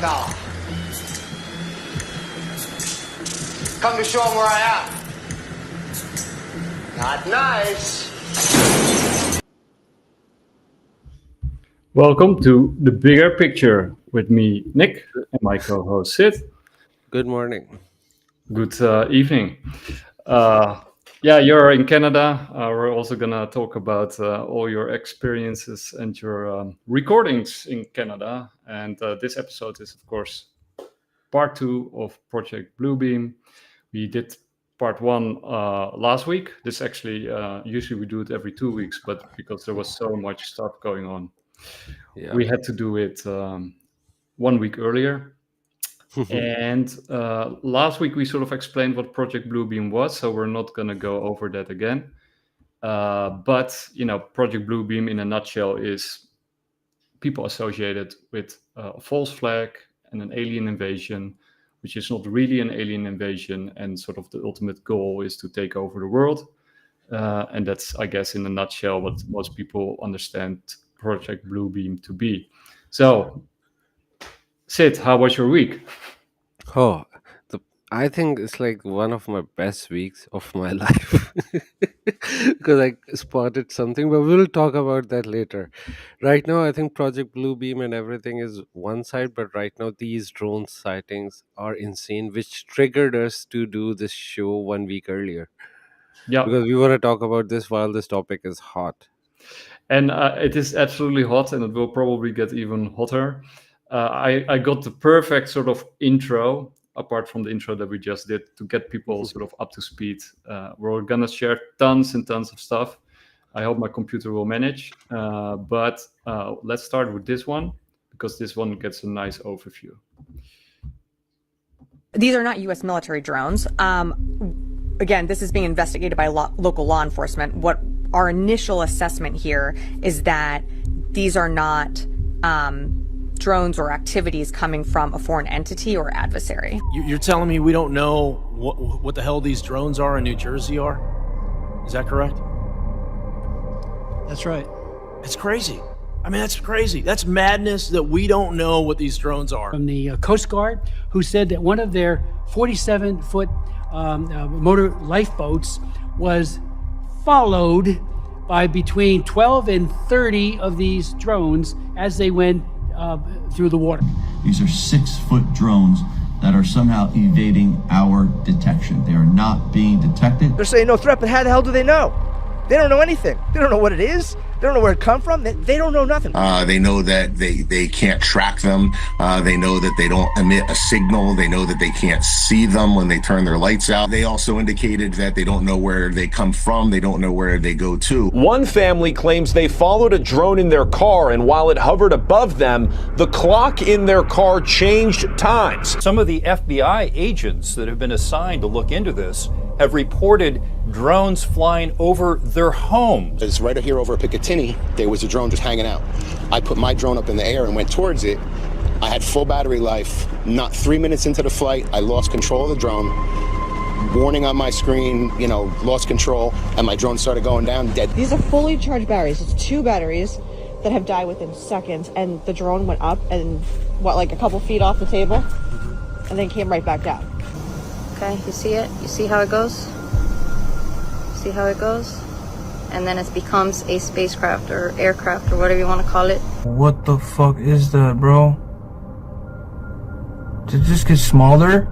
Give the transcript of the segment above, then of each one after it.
No. Come to show them where I am. Not nice. Welcome to The Bigger Picture with me, Nick, and my co-host, Sid. Good morning. Good evening. You're in Canada. We're also going to talk about all your experiences and your recordings in Canada. And this episode is, of course, part 2 of Project Bluebeam. We did part 1 last week. This actually, usually we do it every 2 weeks, but because there was so much stuff going on, we had to do it 1 week earlier. And last week we sort of explained what Project Bluebeam was, so we're not going to go over that again. But, Project Bluebeam in a nutshell is people associated with a false flag and an alien invasion, which is not really an alien invasion, and sort of the ultimate goal is to take over the world. And that's, I guess, in a nutshell, what most people understand Project Bluebeam to be. So, Sid, how was your week? I think it's like one of my best weeks of my life because I spotted something, but we'll talk about that later. Right now, I think Project Bluebeam and everything is one side, but right now these drone sightings are insane, which triggered us to do this show 1 week earlier. Yeah, because we want to talk about this while this topic is hot. And it is absolutely hot, and it will probably get even hotter. I got the perfect sort of intro, apart from the intro that we just did, to get people sort of up to speed. We're going to share tons and tons of stuff. I hope my computer will manage. But let's start with this one, because this one gets a nice overview. These are not U.S. military drones. Again, this is being investigated by local law enforcement. What our initial assessment here is that these are not drones or activities coming from a foreign entity or adversary. You're telling me we don't know what the hell these drones are in New Jersey are? Is that correct? That's right. It's crazy. I mean, that's crazy. That's madness that we don't know what these drones are. From the Coast Guard, who said that one of their 47-foot motor lifeboats was followed by between 12 and 30 of these drones as they went through the water. These are 6-foot drones that are somehow evading our detection. They are not being detected. They're saying no threat, but how the hell do they know? They don't know anything. They don't know what it is. They don't know where it come from. They don't know nothing. They know that they can't track them. They know that they don't emit a signal. They know that they can't see them when they turn their lights out. They also indicated that they don't know where they come from. They don't know where they go to. One family claims they followed a drone in their car, and while it hovered above them, the clock in their car changed times. Some of the FBI agents that have been assigned to look into this have reported drones flying over their homes. It's right here over Picatinny. There was a drone just hanging out. I put my drone up in the air and went towards it. I had full battery life. Not 3 minutes into the flight, I lost control of the drone. Warning on my screen, lost control, and my drone started going down dead. These are fully charged batteries. It's 2 batteries that have died within seconds, and the drone went up and, like a couple feet off the table, and then came right back down. Okay, you see it? You see how it goes? See how it goes? And then it becomes a spacecraft or aircraft or whatever you want to call it. What the fuck is that, bro? Did this get smaller?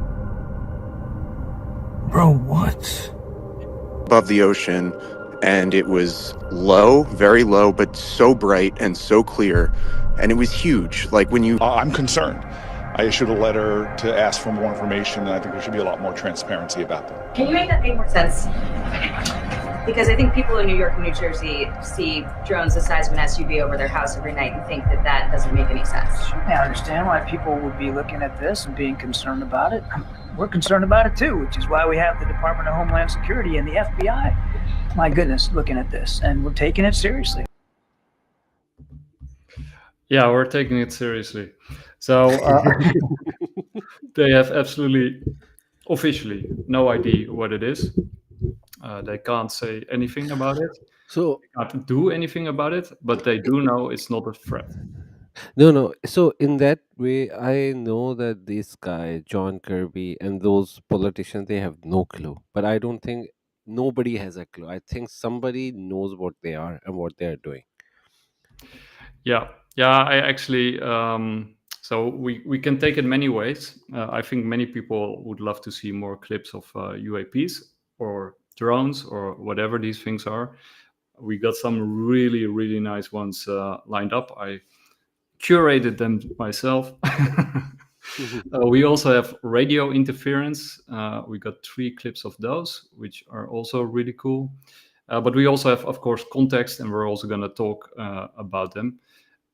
Bro, what? Above the ocean, and it was low, very low, but so bright and so clear, and it was huge. Like when you... I'm concerned. I issued a letter to ask for more information, and I think there should be a lot more transparency about them. Can you make that make more sense? Because I think people in New York and New Jersey see drones the size of an SUV over their house every night and think that that doesn't make any sense. I understand why people would be looking at this and being concerned about it. We're concerned about it too, which is why we have the Department of Homeland Security and the FBI. My goodness, looking at this, and we're taking it seriously. Yeah, we're taking it seriously. So they have absolutely, officially, no idea what it is. They can't say anything about it. So they can't do anything about it, but they do know it's not a threat. No. So in that way, I know that this guy, John Kirby, and those politicians, they have no clue. But I don't think nobody has a clue. I think somebody knows what they are and what they are doing. Yeah, yeah. I actually. So we can take it many ways. I think many people would love to see more clips of UAPs or drones or whatever these things are. We got some really really nice ones lined up. I curated them myself. We also have radio interference. We got 3 clips of those, which are also really cool. But we also have, of course, context, and we're also going to talk about them.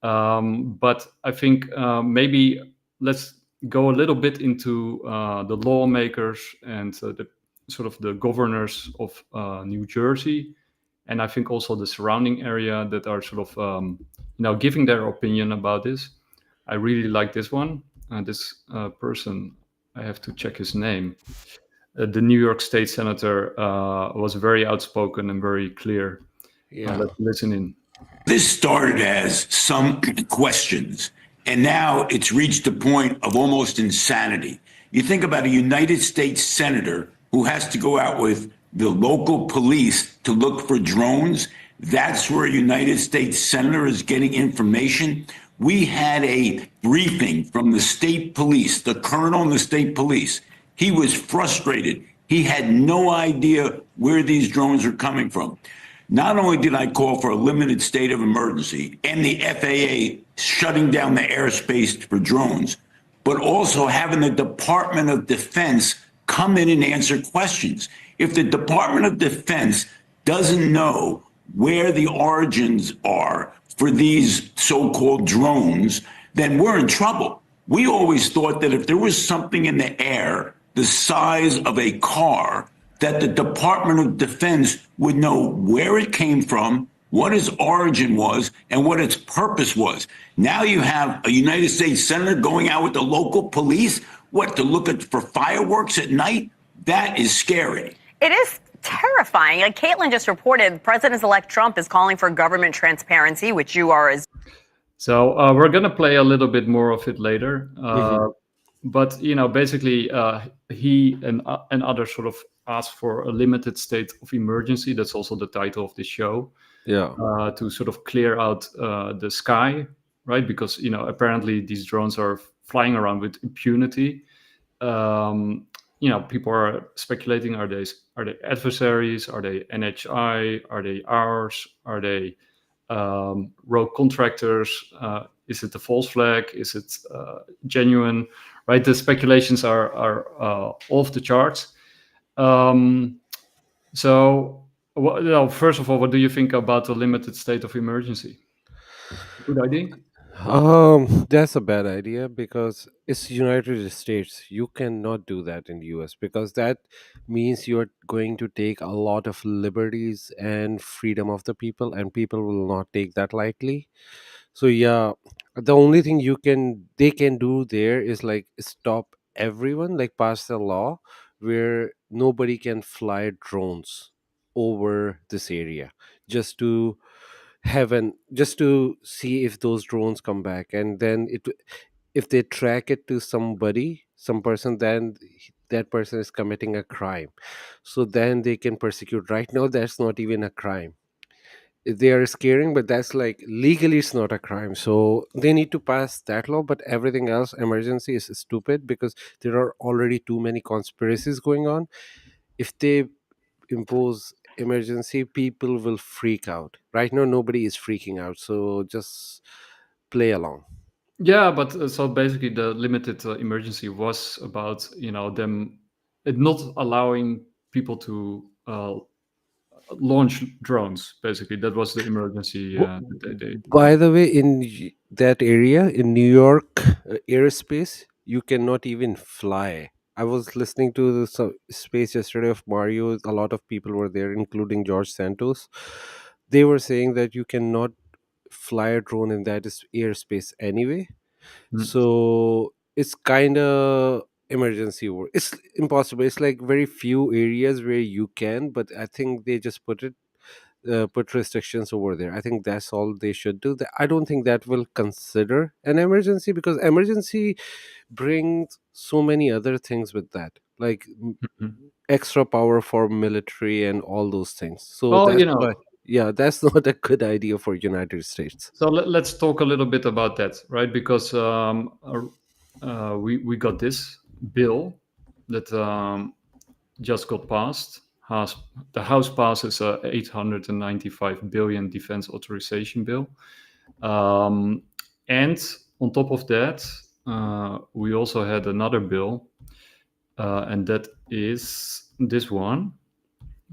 But I think maybe let's go a little bit into the lawmakers and the sort of the governors of New Jersey, and I think also the surrounding area that are sort of giving their opinion about this. I really like this one. This person, I have to check his name. The New York State Senator was very outspoken and very clear. Yeah. Let's listen in. This started as some questions, and now it's reached a point of almost insanity. You think about a United States senator who has to go out with the local police to look for drones. That's where a United States senator is getting information. We had a briefing from the state police, the colonel in the state police. He was frustrated. He had no idea where these drones are coming from. Not only did I call for a limited state of emergency and the FAA shutting down the airspace for drones, but also having the Department of Defense come in and answer questions. If the Department of Defense doesn't know where the origins are for these so-called drones, then we're in trouble. We always thought that if there was something in the air the size of a car, that the Department of Defense would know where it came from, what its origin was, and what its purpose was. Now you have a United States Senator going out with the local police, to look for fireworks at night? That is scary. It is terrifying. Like Caitlin just reported, President-elect Trump is calling for government transparency, which you are as. So we're going to play a little bit more of it later. But, basically he and others sort of asked for a limited state of emergency. That's also the title of the show. Yeah. To sort of clear out the sky, right? Because, apparently these drones are flying around with impunity. People are speculating, are they adversaries? Are they NHI? Are they ours? Are they rogue contractors? Is it a false flag? Is it genuine? Right? The speculations are off the charts. First of all, what do you think about the limited state of emergency? Good idea? That's a bad idea because it's United States. You cannot do that in the US because that means you're going to take a lot of liberties and freedom of the people, and people will not take that lightly. So yeah, the only thing they can do there is like stop everyone, like pass a law where nobody can fly drones over this area just to just to see if those drones come back, and then if they track it to some person, then that person is committing a crime, so then they can persecute. Right now that's not even a crime. They are scaring, but that's like legally it's not a crime, so they need to pass that law. But everything else, emergency, is stupid because there are already too many conspiracies going on. If they impose emergency, people will freak out. Right now nobody is freaking out, so just play along. Yeah, but so basically the limited emergency was about them not allowing people to launch drones. Basically, that was the emergency. By the way, in that area in New York, airspace, you cannot even fly. I was listening to the space yesterday of Mario. A lot of people were there, including George Santos. They were saying that you cannot fly a drone in that is airspace anyway. So it's kind of emergency work. It's impossible. It's like very few areas where you can, but I think they just put it put restrictions over there. I think that's all they should do. I don't think that will consider an emergency, because emergency brings so many other things with that, like extra power for military and all those things. So Well, that's why, yeah, that's not a good idea for United States. So let's talk a little bit about that, right? Because we got this bill that just got passed. The House passes a 895 billion defense authorization bill, and on top of that, we also had another bill, and that is this one.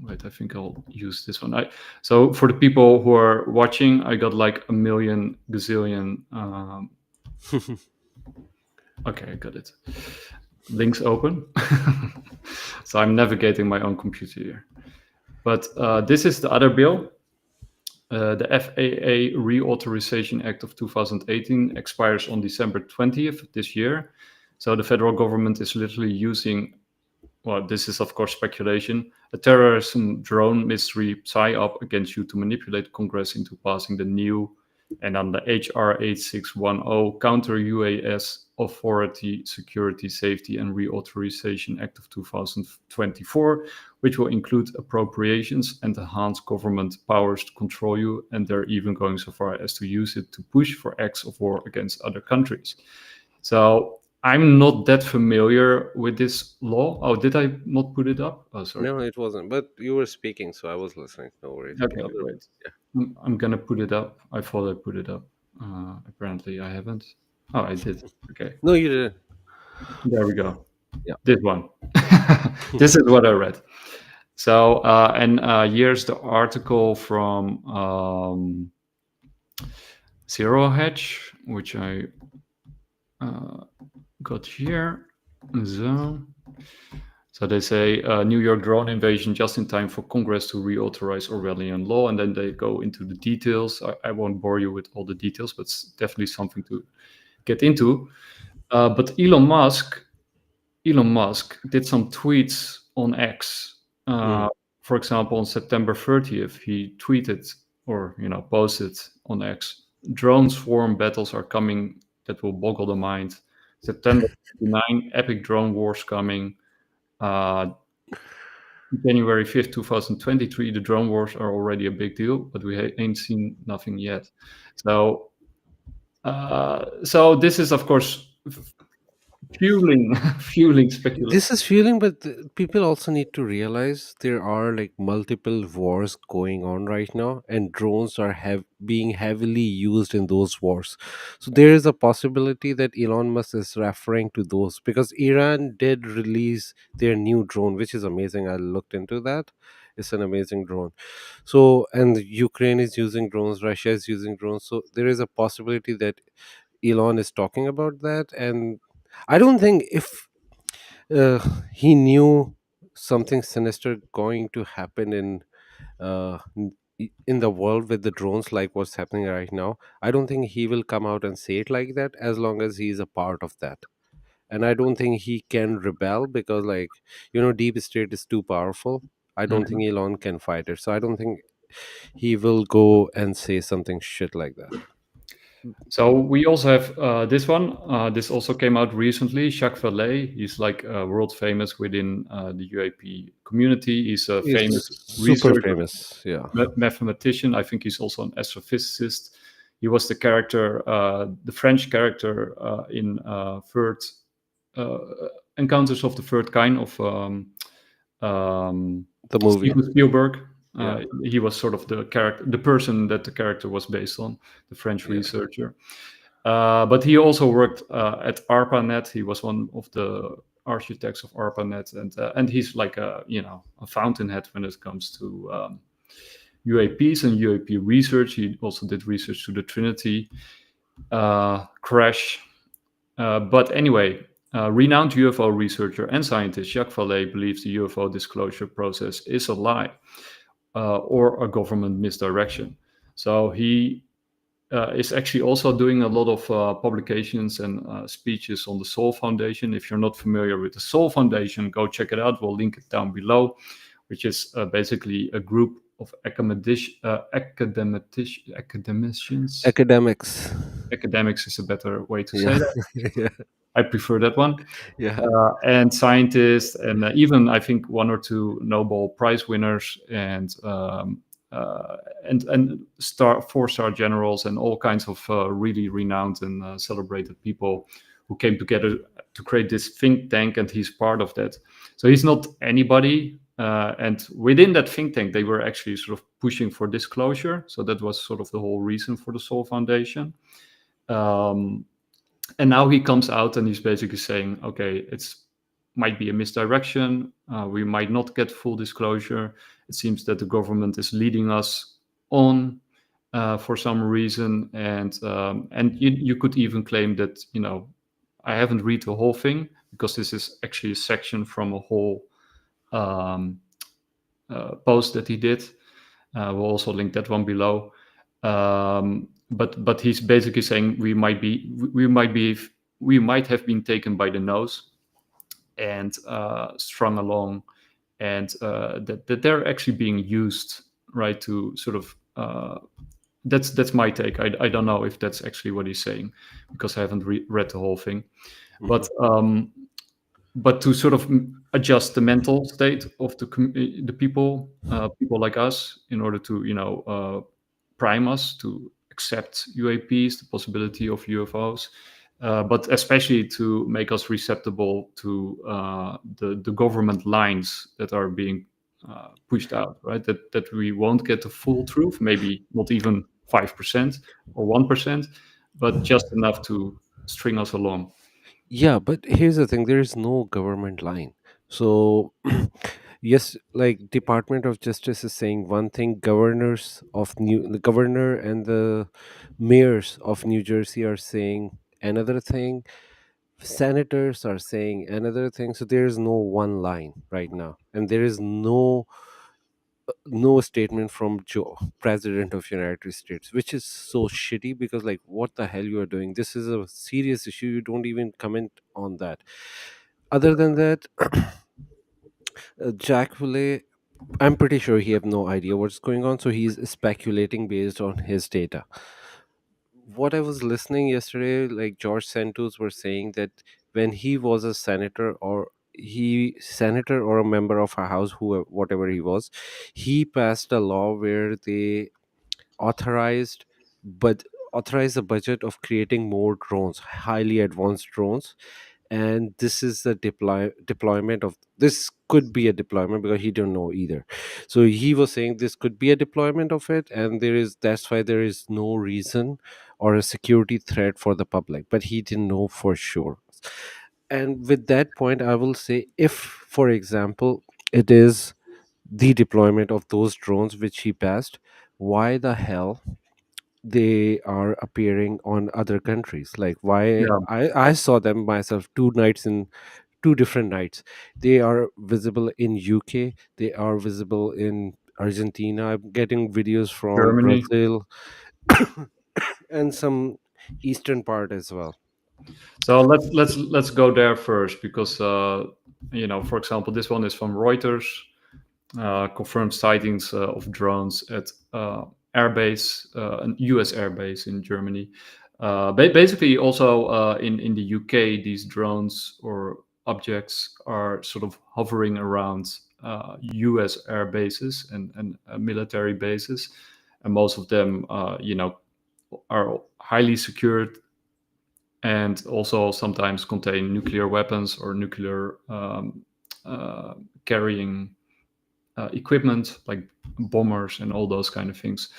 Wait, I think I'll use this one. So for the people who are watching, I got like a million gazillion. Okay, I got it. Links open. So I'm navigating my own computer here. But this is the other bill. The FAA Reauthorization Act of 2018 expires on December 20th this year. So the federal government is literally using, well, this is of course speculation, a terrorism drone mystery psyop against you to manipulate Congress into passing the new and on the HR 8610 Counter UAS Authority Security Safety and Reauthorization Act of 2024, which will include appropriations and enhance government powers to control you, and they're even going so far as to use it to push for acts of war against other countries. So I'm not that familiar with this law. Oh, did I not put it up? Oh, sorry. No, it wasn't. But you were speaking, so I was listening. No worries. Okay, great. Yeah. I'm gonna put it up. I thought I put it up. Apparently, I haven't. Oh, I did. Okay. No, you didn't. There we go. Yeah. This one. This is what I read. So, here's the article from Zero Hedge, which I got here. So they say New York drone invasion just in time for Congress to reauthorize Orwellian law, and then they go into the details. I won't bore you with all the details, but it's definitely something to get into. But Elon Musk did some tweets on X. For example, on September 30th, he tweeted or posted on X, drone swarm battles are coming that will boggle the mind. September 29, epic drone wars coming. January 5th, 2023, the drone wars are already a big deal, but we ain't seen nothing yet. So this is, of course, fueling speculation. This is fueling, but people also need to realize there are like multiple wars going on right now, and drones are being heavily used in those wars. So there is a possibility that Elon Musk is referring to those, because Iran did release their new drone, which is amazing. I looked into that. It's an amazing drone. So, and Ukraine is using drones, Russia is using drones. So there is a possibility that Elon is talking about that. And I don't think if he knew something sinister going to happen in the world with the drones, like what's happening right now, I don't think he will come out and say it like that, as long as he's a part of that. And I don't think he can rebel, because deep state is too powerful. I don't think Elon can fight it, so I don't think he will go and say something shit like that. So we also have this one. This also came out recently. Jacques Vallée. He's like world famous within the UAP community. He's a famous super famous, mathematician. I think he's also an astrophysicist. He was the character, the French character in Third Encounters of the Third Kind of the movie. Steven Spielberg. He was sort of the character, the person that the character was based on, the French researcher. But he also worked at ARPANET. He was one of the architects of ARPANET, and he's like a fountainhead when it comes to UAPs and UAP research. He also did research to the Trinity crash. But anyway, renowned UFO researcher and scientist Jacques Vallée believes the UFO disclosure process is a lie. Or a government misdirection. So he is actually also doing a lot of publications and speeches on the Soul Foundation. If you're not familiar with the Soul Foundation, go check it out. We'll link it down below, which is basically a group of academicians. Academics is a better way to say that. Yeah. I prefer that one. Yeah. And scientists, and even I think 1 or 2 Nobel Prize winners, and 4-star generals, and all kinds of really renowned and celebrated people who came together to create this think tank, and he's part of that. So he's not anybody. And within that think tank, they were actually sort of pushing for disclosure. So that was sort of the whole reason for the Sol Foundation. And now he comes out and he's basically saying, okay, it's might be a misdirection. We might not get full disclosure. It seems that the government is leading us on for some reason. And you could even claim that, I haven't read the whole thing, because this is actually a section from a whole post that he did. We'll also link that one below. But he's basically saying we might have been taken by the nose and strung along, and that they're actually being used, right, to sort of. That's my take. I don't know if that's actually what he's saying, because I haven't read the whole thing. Mm-hmm. But to sort of adjust the mental state of the people like us, in order to prime us to accept UAPs, the possibility of UFOs, but especially to make us receptible to the government lines that are being pushed out, right? That we won't get the full truth, maybe not even 5% or 1%, but just enough to string us along. Yeah, but here's the thing: there is no government line. So, yes, like Department of Justice is saying one thing, the governor and the mayors of New Jersey are saying another thing, senators are saying another thing. So there is no one line right now, and there is no statement from Joe, President of United States, which is so shitty, because like, what the hell you are doing? This is a serious issue. You don't even comment on that. Other than that, Jack Willey, I'm pretty sure he have no idea what's going on, so he's speculating based on his data. What I was listening yesterday, like George Santos were saying that when he was a senator or a member of a house, who whatever he was, he passed a law where they authorized but authorized a budget of creating more drones, highly advanced drones. And this is the deployment of this, could be a deployment, because he don't know either. So he was saying this could be a deployment of it, and that's why there is no reason or a security threat for the public, but he didn't know for sure. And with that point, I will say, if for example it is the deployment of those drones which he passed, why the hell they are appearing on other countries? Like, why? Yeah. I saw them myself 2 nights in 2 different nights. They are visible in UK, they are visible in Argentina. I'm getting videos from Germany. Brazil and some eastern part as well. So let's go there first, because for example, this one is from Reuters. Confirmed sightings of drones at airbase, an US airbase in Germany. Basically, also in the UK, these drones or objects are sort of hovering around US air bases and military bases, and most of them, are highly secured, and also sometimes contain nuclear weapons or nuclear carrying equipment, like bombers and all those kind of things.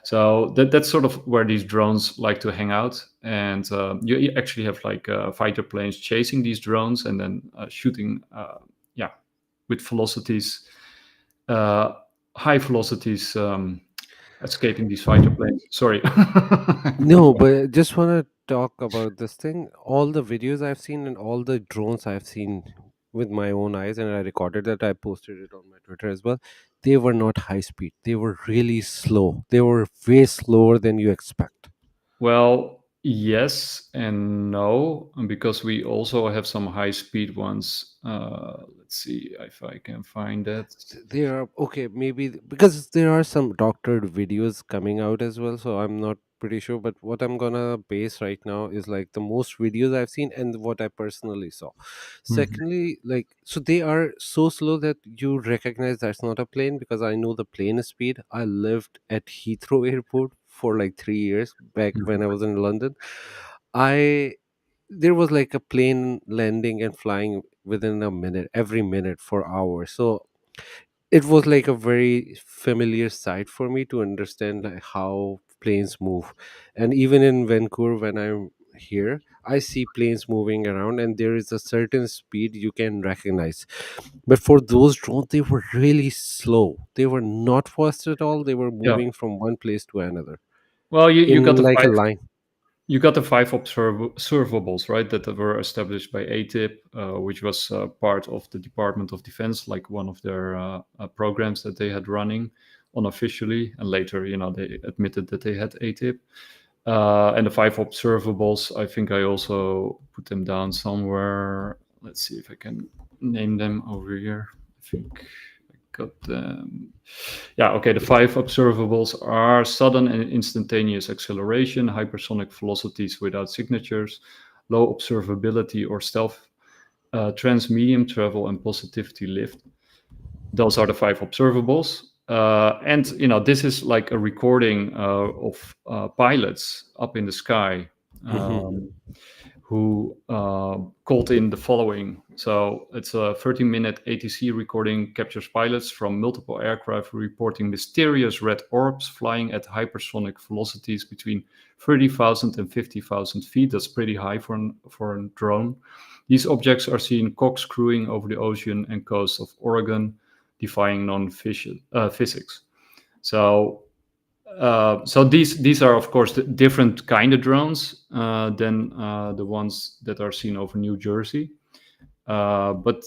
So that's sort of where these drones like to hang out. And you actually have like fighter planes chasing these drones and then shooting, with velocities, high velocities, escaping these fighter planes. Sorry. No, but just want to talk about this thing. All the videos I've seen and all the drones I've seen with my own eyes, and I recorded that, I posted it on my Twitter as well. They were not high speed. They were really slow. They were way slower than you expect. Well, Yes and no, because we also have some high-speed ones. Let's see if I can find that. There are okay, maybe because there are some doctored videos coming out as well, so I'm not pretty sure. But what I'm gonna base right now is like the most videos I've seen and what I personally saw. Mhm. Secondly, like so they are so slow that you recognize that's not a plane because I know the plane speed. I lived at Heathrow Airport for like 3 years back when I was in London. I There was like a plane landing and flying within a minute, every minute for hours. So it was like a very familiar sight for me to understand like how planes move. And even in Vancouver when I'm here, I see planes moving around and there is a certain speed you can recognize. But for those drones, they were really slow. They were not fast at all. They were Yeah. moving from one place to another Well, you got in the like a five. line. You got the five observables, right? That were established by ATIP, which was part of the Department of Defense, like one of their programs that they had running unofficially, and later, they admitted that they had ATIP. And the five observables, I think I also put them down somewhere. Let's see if I can name them over here. I think I got them. Yeah, okay. The five observables are sudden and instantaneous acceleration, hypersonic velocities without signatures, low observability or stealth, transmedium travel, and positivity lift. Those are the five observables. And this is like a recording of pilots up in the sky who called in the following. So it's a 30-minute ATC recording, captures pilots from multiple aircraft reporting mysterious red orbs flying at hypersonic velocities between 30,000 and 50,000 feet. That's pretty high for a drone. These objects are seen corkscrewing over the ocean and coast of Oregon, defying known physics. So these are of course the different kind of drones than the ones that are seen over New Jersey. But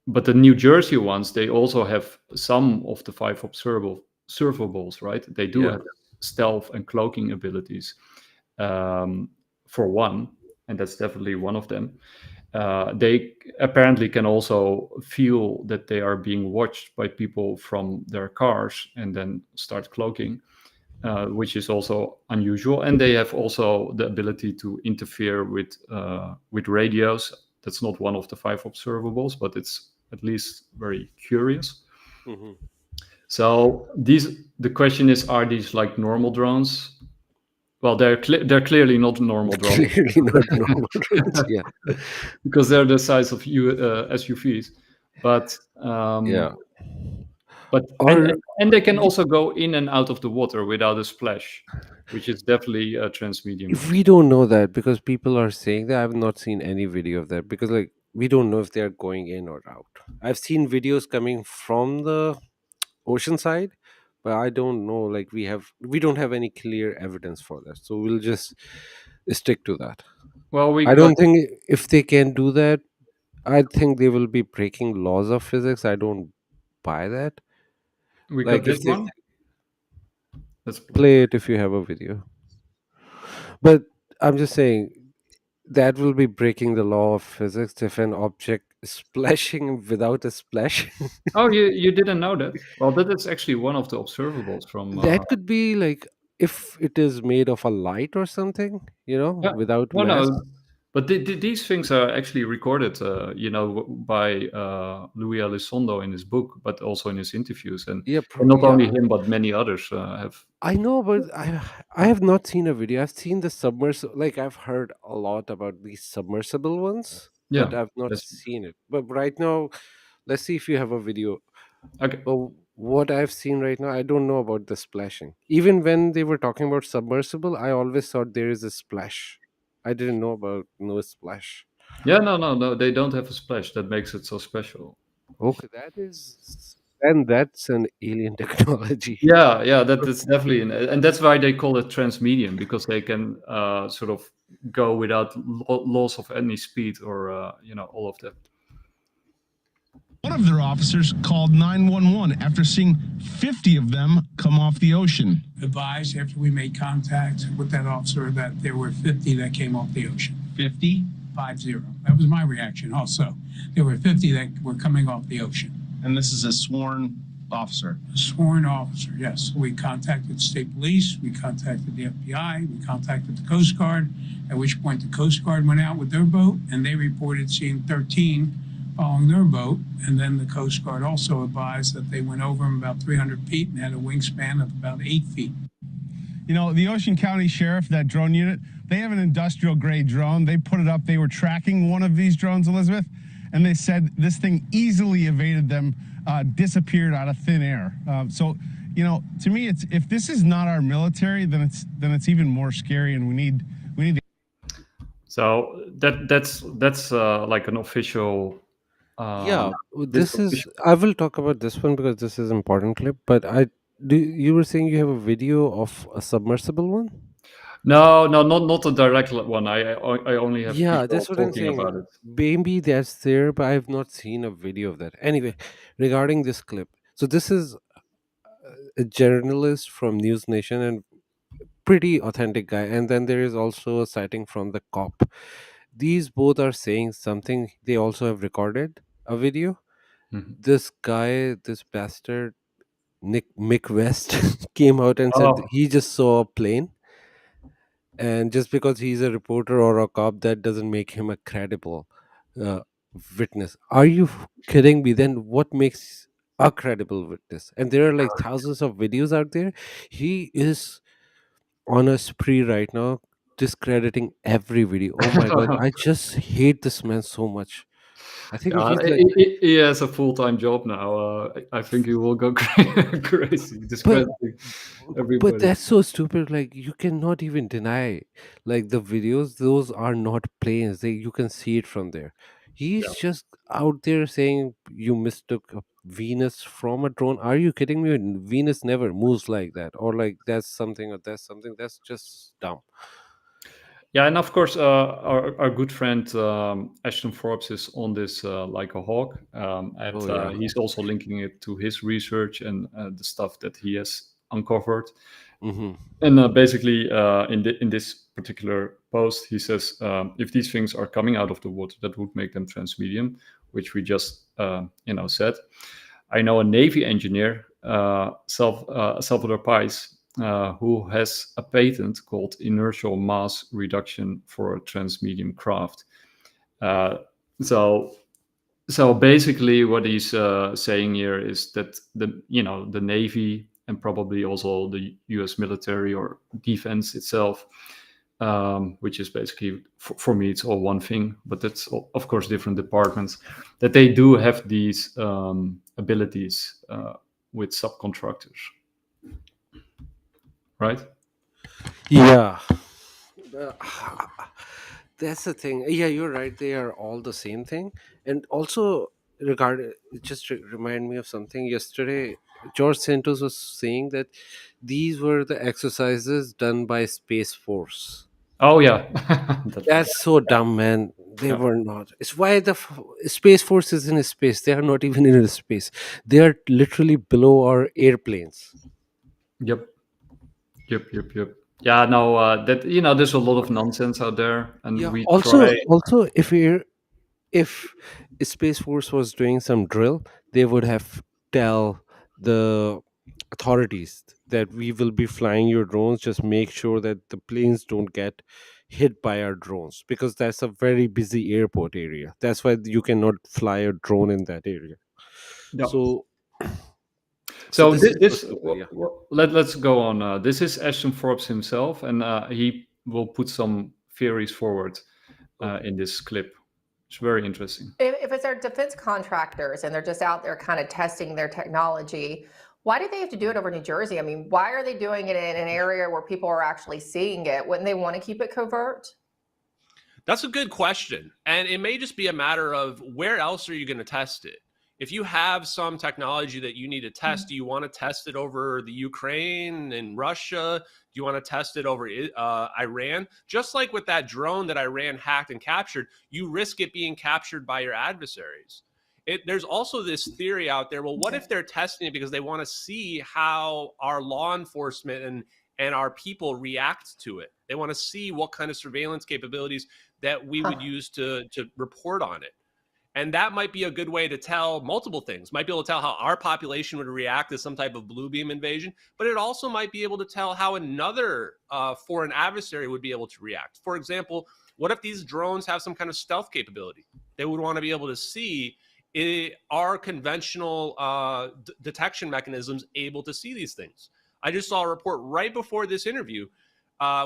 the New Jersey ones, they also have some of the five observables, right? They do have stealth and cloaking abilities, for one, and that's definitely one of them. They apparently can also feel that they are being watched by people from their cars and then start cloaking, which is also unusual. And they have also the ability to interfere with radios. That's not one of the five observables, but it's at least very curious. Mm-hmm. So the question is, are these like normal drones? Well, they're clearly not normal drones. Clearly not normal drones, yeah. Because they're the size of SUVs. But but and they can also go in and out of the water without a splash, which is definitely a transmedium. We don't know that because people are saying that. I've not seen any video of that because like we don't know if they're going in or out. I've seen videos coming from the ocean side, but I don't know, like we don't have any clear evidence for that, so we'll just stick to that. Well, I don't think if they can do that, I think they will be breaking laws of physics. I don't buy that. We Like got this one. Let's play it if you have a video. But I'm just saying that will be breaking the law of physics if an object is splashing without a splash. Oh, you didn't know that? Well, that is actually one of the observables from. That could be like if it is made of a light or something, Yeah. without Well, mass. no, but these things are actually recorded, by Louis Elizondo in his book, but also in his interviews, and, Yeah, and not only him, but many others have. I know, but I have not seen a video. I've seen the submersible. Like I've heard a lot about these submersible ones, but Yeah, I've not seen it. But right now, let's see if you have a video. Okay. But what I've seen right now, I don't know about the splashing. Even when they were talking about submersible, I always thought there is a splash. I didn't know about no splash. Yeah, no, they don't have a splash. That makes it so special. Okay, that's an alien technology. Yeah, that is definitely, and that's why they call it transmedium, because they can sort of go without loss of any speed or all of that. One of their officers called 911 after seeing 50 of them come off the ocean. Advised after we made contact with that officer that there were 50 that came off the ocean. 50? 50. That was my reaction also. There were 50 that were coming off the ocean. And this is a sworn officer? A sworn officer, yes. We contacted state police, we contacted the FBI, we contacted the Coast Guard, at which point the Coast Guard went out with their boat and they reported seeing 13 following their boat. And then the Coast Guard also advised that they went over them about 300 feet and had a wingspan of about 8 feet. You know, the Ocean County Sheriff, that drone unit, they have an industrial grade drone. They put it up. They were tracking one of these drones, Elizabeth, and they said this thing easily evaded them, disappeared out of thin air. So, you know, to me, it's if this is not our military, then it's even more scary, and we need to. So that's like an official. This is. I will talk about this one because this is an important clip. But you were saying you have a video of a submersible one? No, not a direct one. I only have people That's what I'm talking saying. about it. Maybe that's there, but I have not seen a video of that. Anyway, regarding this clip, so this is a journalist from News Nation and pretty authentic guy, and then there is also a sighting from the cop. These both are saying something. They also have recorded a video. Mhm. This guy, this bastard, Mick West, came out and said Oh. he just saw a plane, and just because he's a reporter or a cop, that doesn't make him a credible uh, witness. Are you kidding me? Then what makes a credible witness? And there are like thousands of videos out there. He is on a spree right now, discrediting every video. Oh my god, I just hate this man so much. I think Yeah, he's like, he has a full-time job now. I think he will go crazy, discrediting everybody. but that's so stupid. Like, you cannot even deny, like, the videos. Those are not planes. You can see it from there. He's just out there saying you mistook a Venus from a drone. Are you kidding me? Venus never moves like that, or like that's something, or that's something. That's just dumb. Yeah, and of course, our good friend Ashton Forbes is on this like a hawk, and he's also linking it to his research and the stuff that he has uncovered. Mm-hmm. And basically, in this particular post, he says if these things are coming out of the water, that would make them transmedium, which we just said. I know a Navy engineer, Salvador Pais, who has a patent called inertial mass reduction for a transmedium craft. So basically, what he's saying here is that the Navy and probably also the U.S. military or defense itself, which is basically for me it's all one thing, but it's of course different departments, that they do have these abilities with subcontractors. Right? Yeah. That's the thing. Yeah, you're right. They are all the same thing. And also, remind me of something. Yesterday, George Santos was saying that these were the exercises done by Space Force. Oh, yeah. That's so dumb, man. They were not. It's why the Space Force is in space. They are not even in space. They are literally below our airplanes. Yep. Yeah, no, that there's a lot of nonsense out there, and we also if Space Force was doing some drill, they would have tell the authorities that we will be flying your drones. Just make sure that the planes don't get hit by our drones, because that's a very busy airport area. That's why you cannot fly a drone in that area. Yep. So let's go on. This is Ashton Forbes himself, and he will put some theories forward in this clip. It's very interesting. If it's our defense contractors and they're just out there kind of testing their technology, why do they have to do it over New Jersey? I mean, why are they doing it in an area where people are actually seeing it? Wouldn't they want to keep it covert? That's a good question. And it may just be a matter of where else are you going to test it? If you have some technology that you need to test, do you want to test it over the Ukraine and Russia? Do you want to test it over Iran? Just like with that drone that Iran hacked and captured, you risk it being captured by your adversaries. there's also this theory out there. Well, what if they're testing it because they want to see how our law enforcement and our people react to it? They want to see what kind of surveillance capabilities that we would use to report on it. And that might be a good way to tell multiple things. Might be able to tell how our population would react to some type of blue beam invasion, but it also might be able to tell how another foreign adversary would be able to react. For example, what if these drones have some kind of stealth capability? They would want to be able to see, are conventional detection mechanisms able to see these things? I just saw a report right before this interview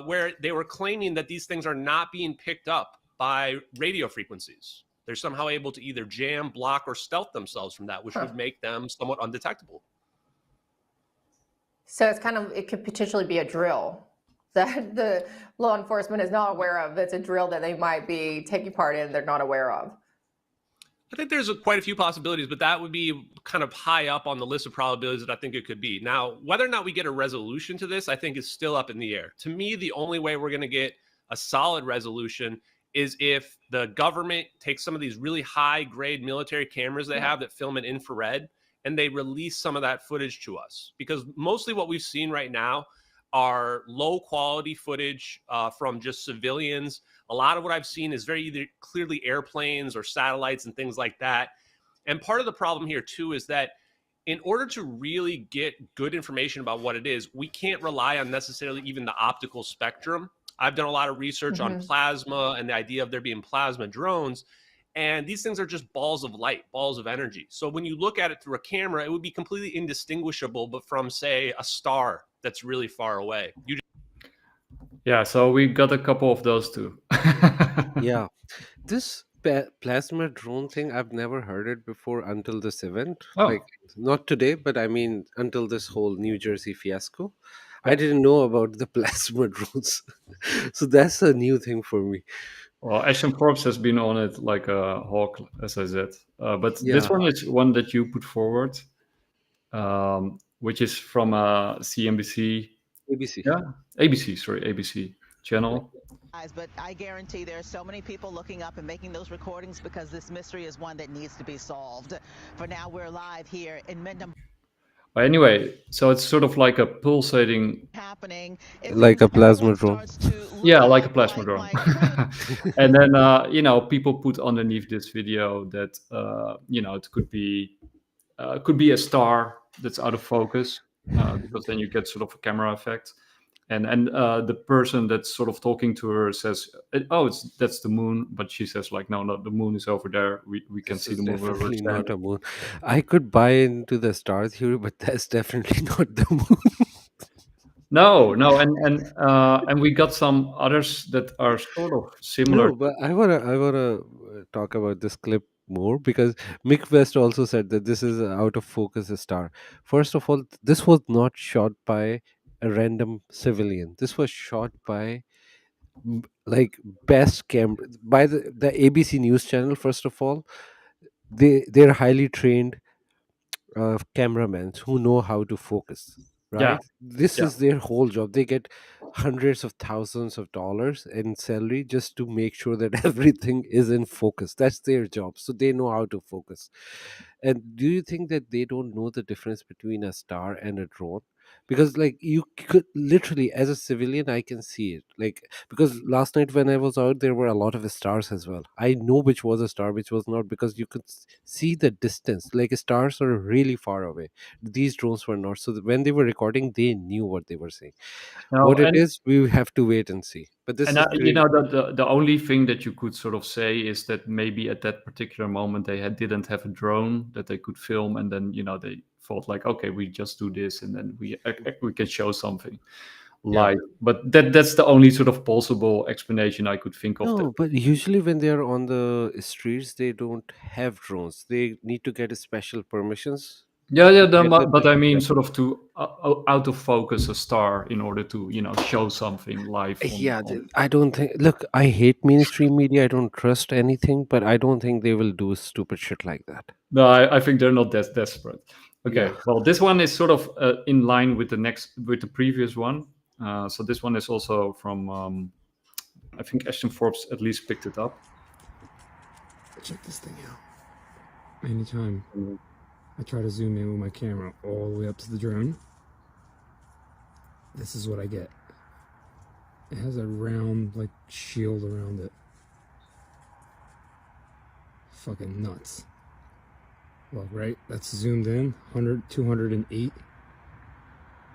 where they were claiming that these things are not being picked up by radio frequencies. They're somehow able to either jam, block, or stealth themselves from that, which would make them somewhat undetectable. So it could potentially be a drill that the law enforcement is not aware of. It's a drill that they might be taking part in, they're not aware of. I think there's quite a few possibilities, but that would be kind of high up on the list of probabilities that I think it could be. Now, whether or not we get a resolution to this, I think is still up in the air. To me, the only way we're going to get a solid resolution is if the government takes some of these really high-grade military cameras they have that film in infrared, and they release some of that footage to us. Because mostly what we've seen right now are low-quality footage from just civilians. A lot of what I've seen is very either clearly airplanes or satellites and things like that. And part of the problem here, too, is that in order to really get good information about what it is, we can't rely on necessarily even the optical spectrum. I've done a lot of research on plasma and the idea of there being plasma drones. And these things are just balls of light, balls of energy. So when you look at it through a camera, it would be completely indistinguishable but from, say, a star that's really far away. Yeah, so we got a couple of those too. Yeah. This plasma drone thing, I've never heard it before until this event. Oh. Like, not today, but I mean, until this whole New Jersey fiasco. I didn't know about the plasma drones. So that's a new thing for me. Well, Ashton Forbes has been on it like a hawk, as I said. But Yeah. this one is one that you put forward, which is from CNBC. ABC. Yeah, ABC channel. But I guarantee there are so many people looking up and making those recordings because this mystery is one that needs to be solved. For now, we're live here in Mendham. But anyway, so it's sort of like a pulsating, like a plasma drone. Yeah, like a plasma drone. And then people put underneath this video that it could be a star that's out of focus because then you get sort of a camera effect. And the person that's sort of talking to her says, "Oh, that's the moon," but she says like, "No, the moon is over there. We can see the moon." Definitely not a moon. I could buy into the star theory, but that's definitely not the moon. No, and we got some others that are sort of similar. No, but I wanna talk about this clip more because Mick West also said that this is out of focus star. First of all, this was not shot by a random civilian. This was shot by like best camera by the ABC News channel. First of all, they're highly trained cameramen who know how to focus. Right? Yeah. This Yeah. is their whole job. They get hundreds of thousands of dollars in salary just to make sure that everything is in focus. That's their job. So they know how to focus. And do you think that they don't know the difference between a star and a drone? Because like you could literally, as a civilian, I can see it. Like, because last night when I was out, there were a lot of stars as well. I know which was a star, which was not, because you could see the distance. Like stars are really far away. These drones were not. So when they were recording, they knew what they were saying. No, What it and- is, we have to wait and see. But this And is great. the only thing that you could sort of say is that maybe at that particular moment they didn't have a drone that they could film, and then they thought like, okay, we just do this, and then we can show something live. But that's the only sort of possible explanation I could think of. No, but usually when they are on the streets, they don't have drones. They need to get special permissions. But I mean, sort of to out of focus a star in order to show something live. I don't think. Look, I hate mainstream media. I don't trust anything, but I don't think they will do stupid shit like that. No, I think they're not that desperate. Okay, Yeah. well, this one is sort of in line with the previous one. So this one is also from, I think Ashton Forbes at least picked it up. Check this thing out. anytime I try to zoom in with my camera all the way up to the drone, this is what I get. It has a round, like, shield around it. Fucking nuts. Well, right, that's zoomed in, 100, 208.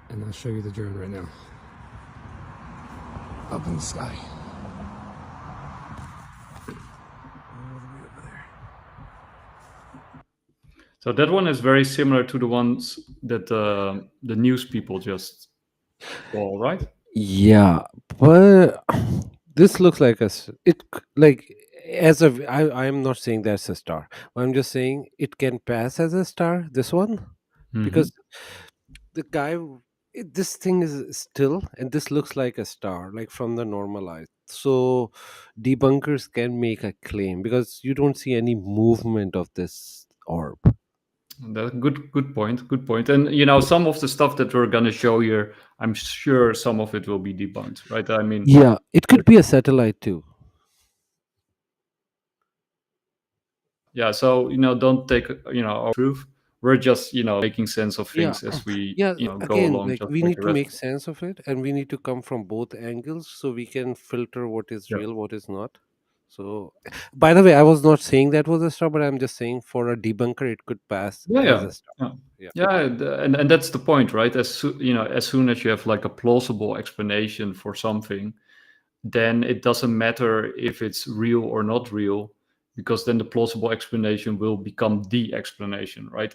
And I'll show you the drone right now. Up in the sky. So that one is very similar to the ones that the news people just saw, right? Yeah, but this looks like I'm not saying that's a star. I'm just saying it can pass as a star. This one, because the guy, this thing is still, and this looks like a star, like from the normal eye. So debunkers can make a claim because you don't see any movement of this orb. That good point. And some of the stuff that we're gonna show here, I'm sure some of it will be debunked, right? I mean, Yeah, it could be a satellite too. Yeah, so don't take our proof. We're just making sense of things as we go again, along. like just we like need the to rest make of us. sense of it, and we need to come from both angles so we can filter what is Yeah. real, what is not. So, by the way, I was not saying that was a star, but I'm just saying for a debunker, it could pass as a star. And that's the point, right? As soon as you have like a plausible explanation for something, then it doesn't matter if it's real or not real, because then the plausible explanation will become the explanation, right?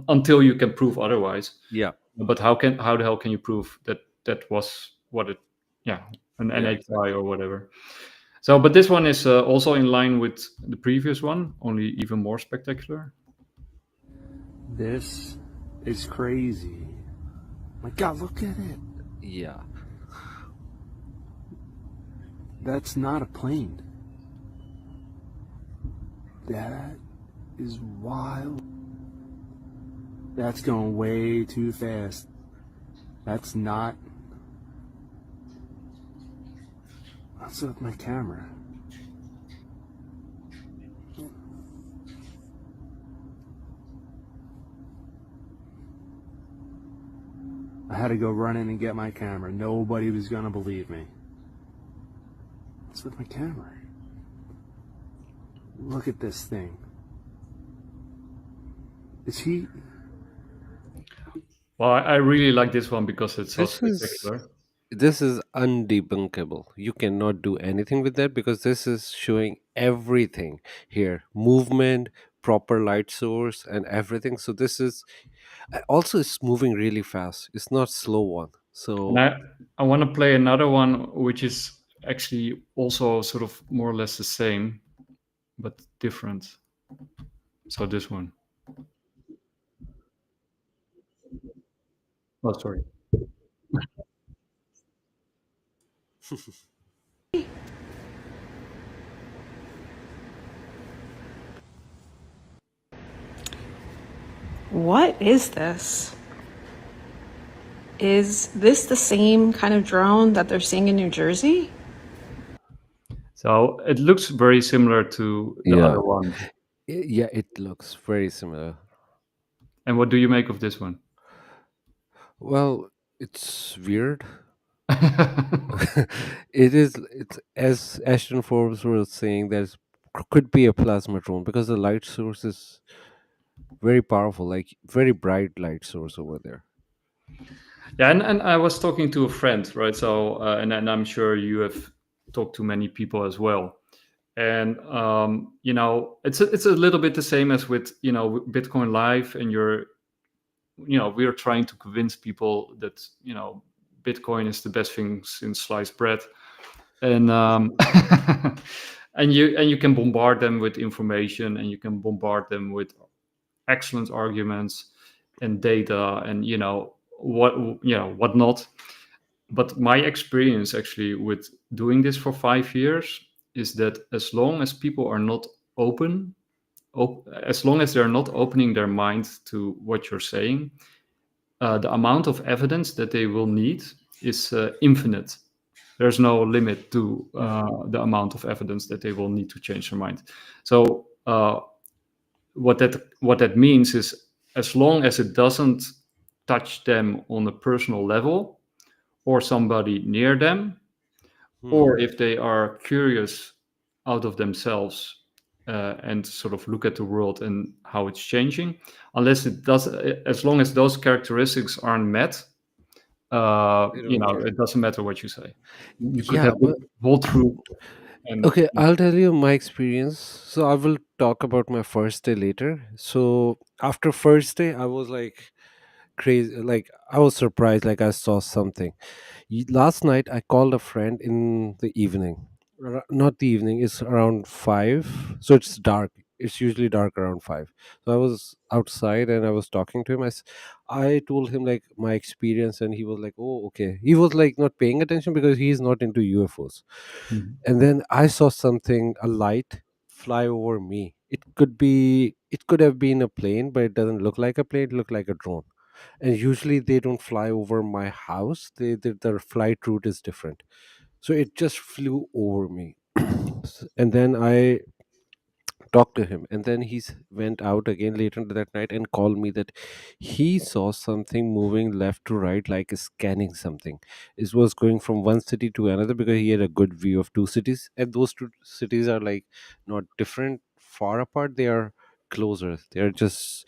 Until you can prove otherwise. Yeah. But how the hell can you prove that was what it? Yeah, an NHI or whatever. So, but this one is also in line with the previous one, only even more spectacular. This is crazy. My God, look at it. Yeah. That's not a plane. That is wild. That's going way too fast. That's not. What's up with my camera? I had to go run in and get my camera. Nobody was gonna believe me. What's with my camera? Look at this thing. Is he? Well, I really like this one because it's so spectacular. This is undebunkable. You cannot do anything with that because this is showing everything here: movement, proper light source, and everything. So this is also it's moving really fast. It's not slow one. So And I want to play another one, which is actually also sort of more or less the same, but different. So this one. Oh, sorry. What is this? Is this the same kind of drone that they're seeing in New Jersey? So it looks very similar to the other one. Yeah, it looks very similar. And what do you make of this one? Well, it's weird. It's as Ashton Forbes was saying, there's could be a plasma drone because the light source is very powerful, like very bright light source over there. Yeah, and I was talking to a friend, right? So and I'm sure you have talked to many people as well. And it's a little bit the same as with Bitcoin Live, and we are trying to convince people that Bitcoin is the best thing since sliced bread, and and you can bombard them with information, and you can bombard them with excellent arguments and data, and what not. But my experience actually with doing this for 5 years is that as long as people are not as long as they're not opening their mind to what you're saying, the amount of evidence that they will need is infinite. There's no limit to the amount of evidence that they will need to change their mind. So what that means is, as long as it doesn't touch them on a personal level or somebody near them, or if they are curious out of themselves and sort of look at the world and how it's changing, as long as those characteristics aren't met, it doesn't matter what you say. You could have but whole through. okay, I'll tell you my experience. So I will talk about my first day later. So after first day, I was like crazy. Like I was surprised. Like I saw something. Last night, I called a friend in the evening. Not the evening. It's around 5. So it's dark. It's usually dark around 5. So I was outside and I was talking to him. I told him like my experience, and he was like, "Oh, okay." He was like not paying attention because he's not into UFOs. And then I saw something, a light fly over me. It could have been a plane, but it doesn't look like a plane. It looked like a drone. And usually they don't fly over my house. Their flight route is different. So it just flew over me. And then I talked to him, and then went out again later that night and called me that he saw something moving left to right, like scanning something. It was going from one city to another because he had a good view of two cities, and those two cities are like not different far apart, they are closer. They're just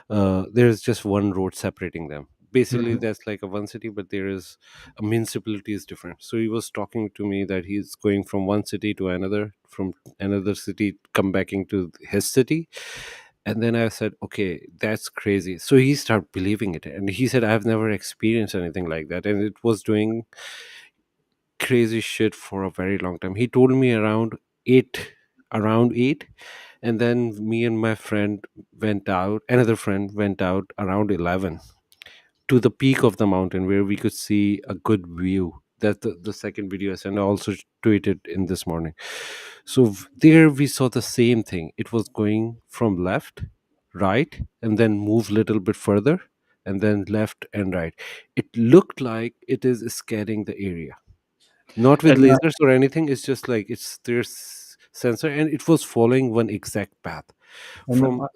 there's just one road separating them. Basically that's like a one city, but there is a municipality is different. So he was talking to me that he's going from one city to another, from another city come back into his city. And then I said, okay, that's crazy. So he started believing it, and he said, I've never experienced anything like that, and it was doing crazy shit for a very long time. He told me around 8, and then me and my friend went out, another friend went out around 11 to the peak of the mountain where we could see a good view. That's the second video I sent. I also tweeted in this morning. So there we saw the same thing. It was going from left, right, and then move a little bit further, and then left and right. It looked like it is scanning the area, not with lasers or anything. It's just like there's sensor, and it was following one exact path from.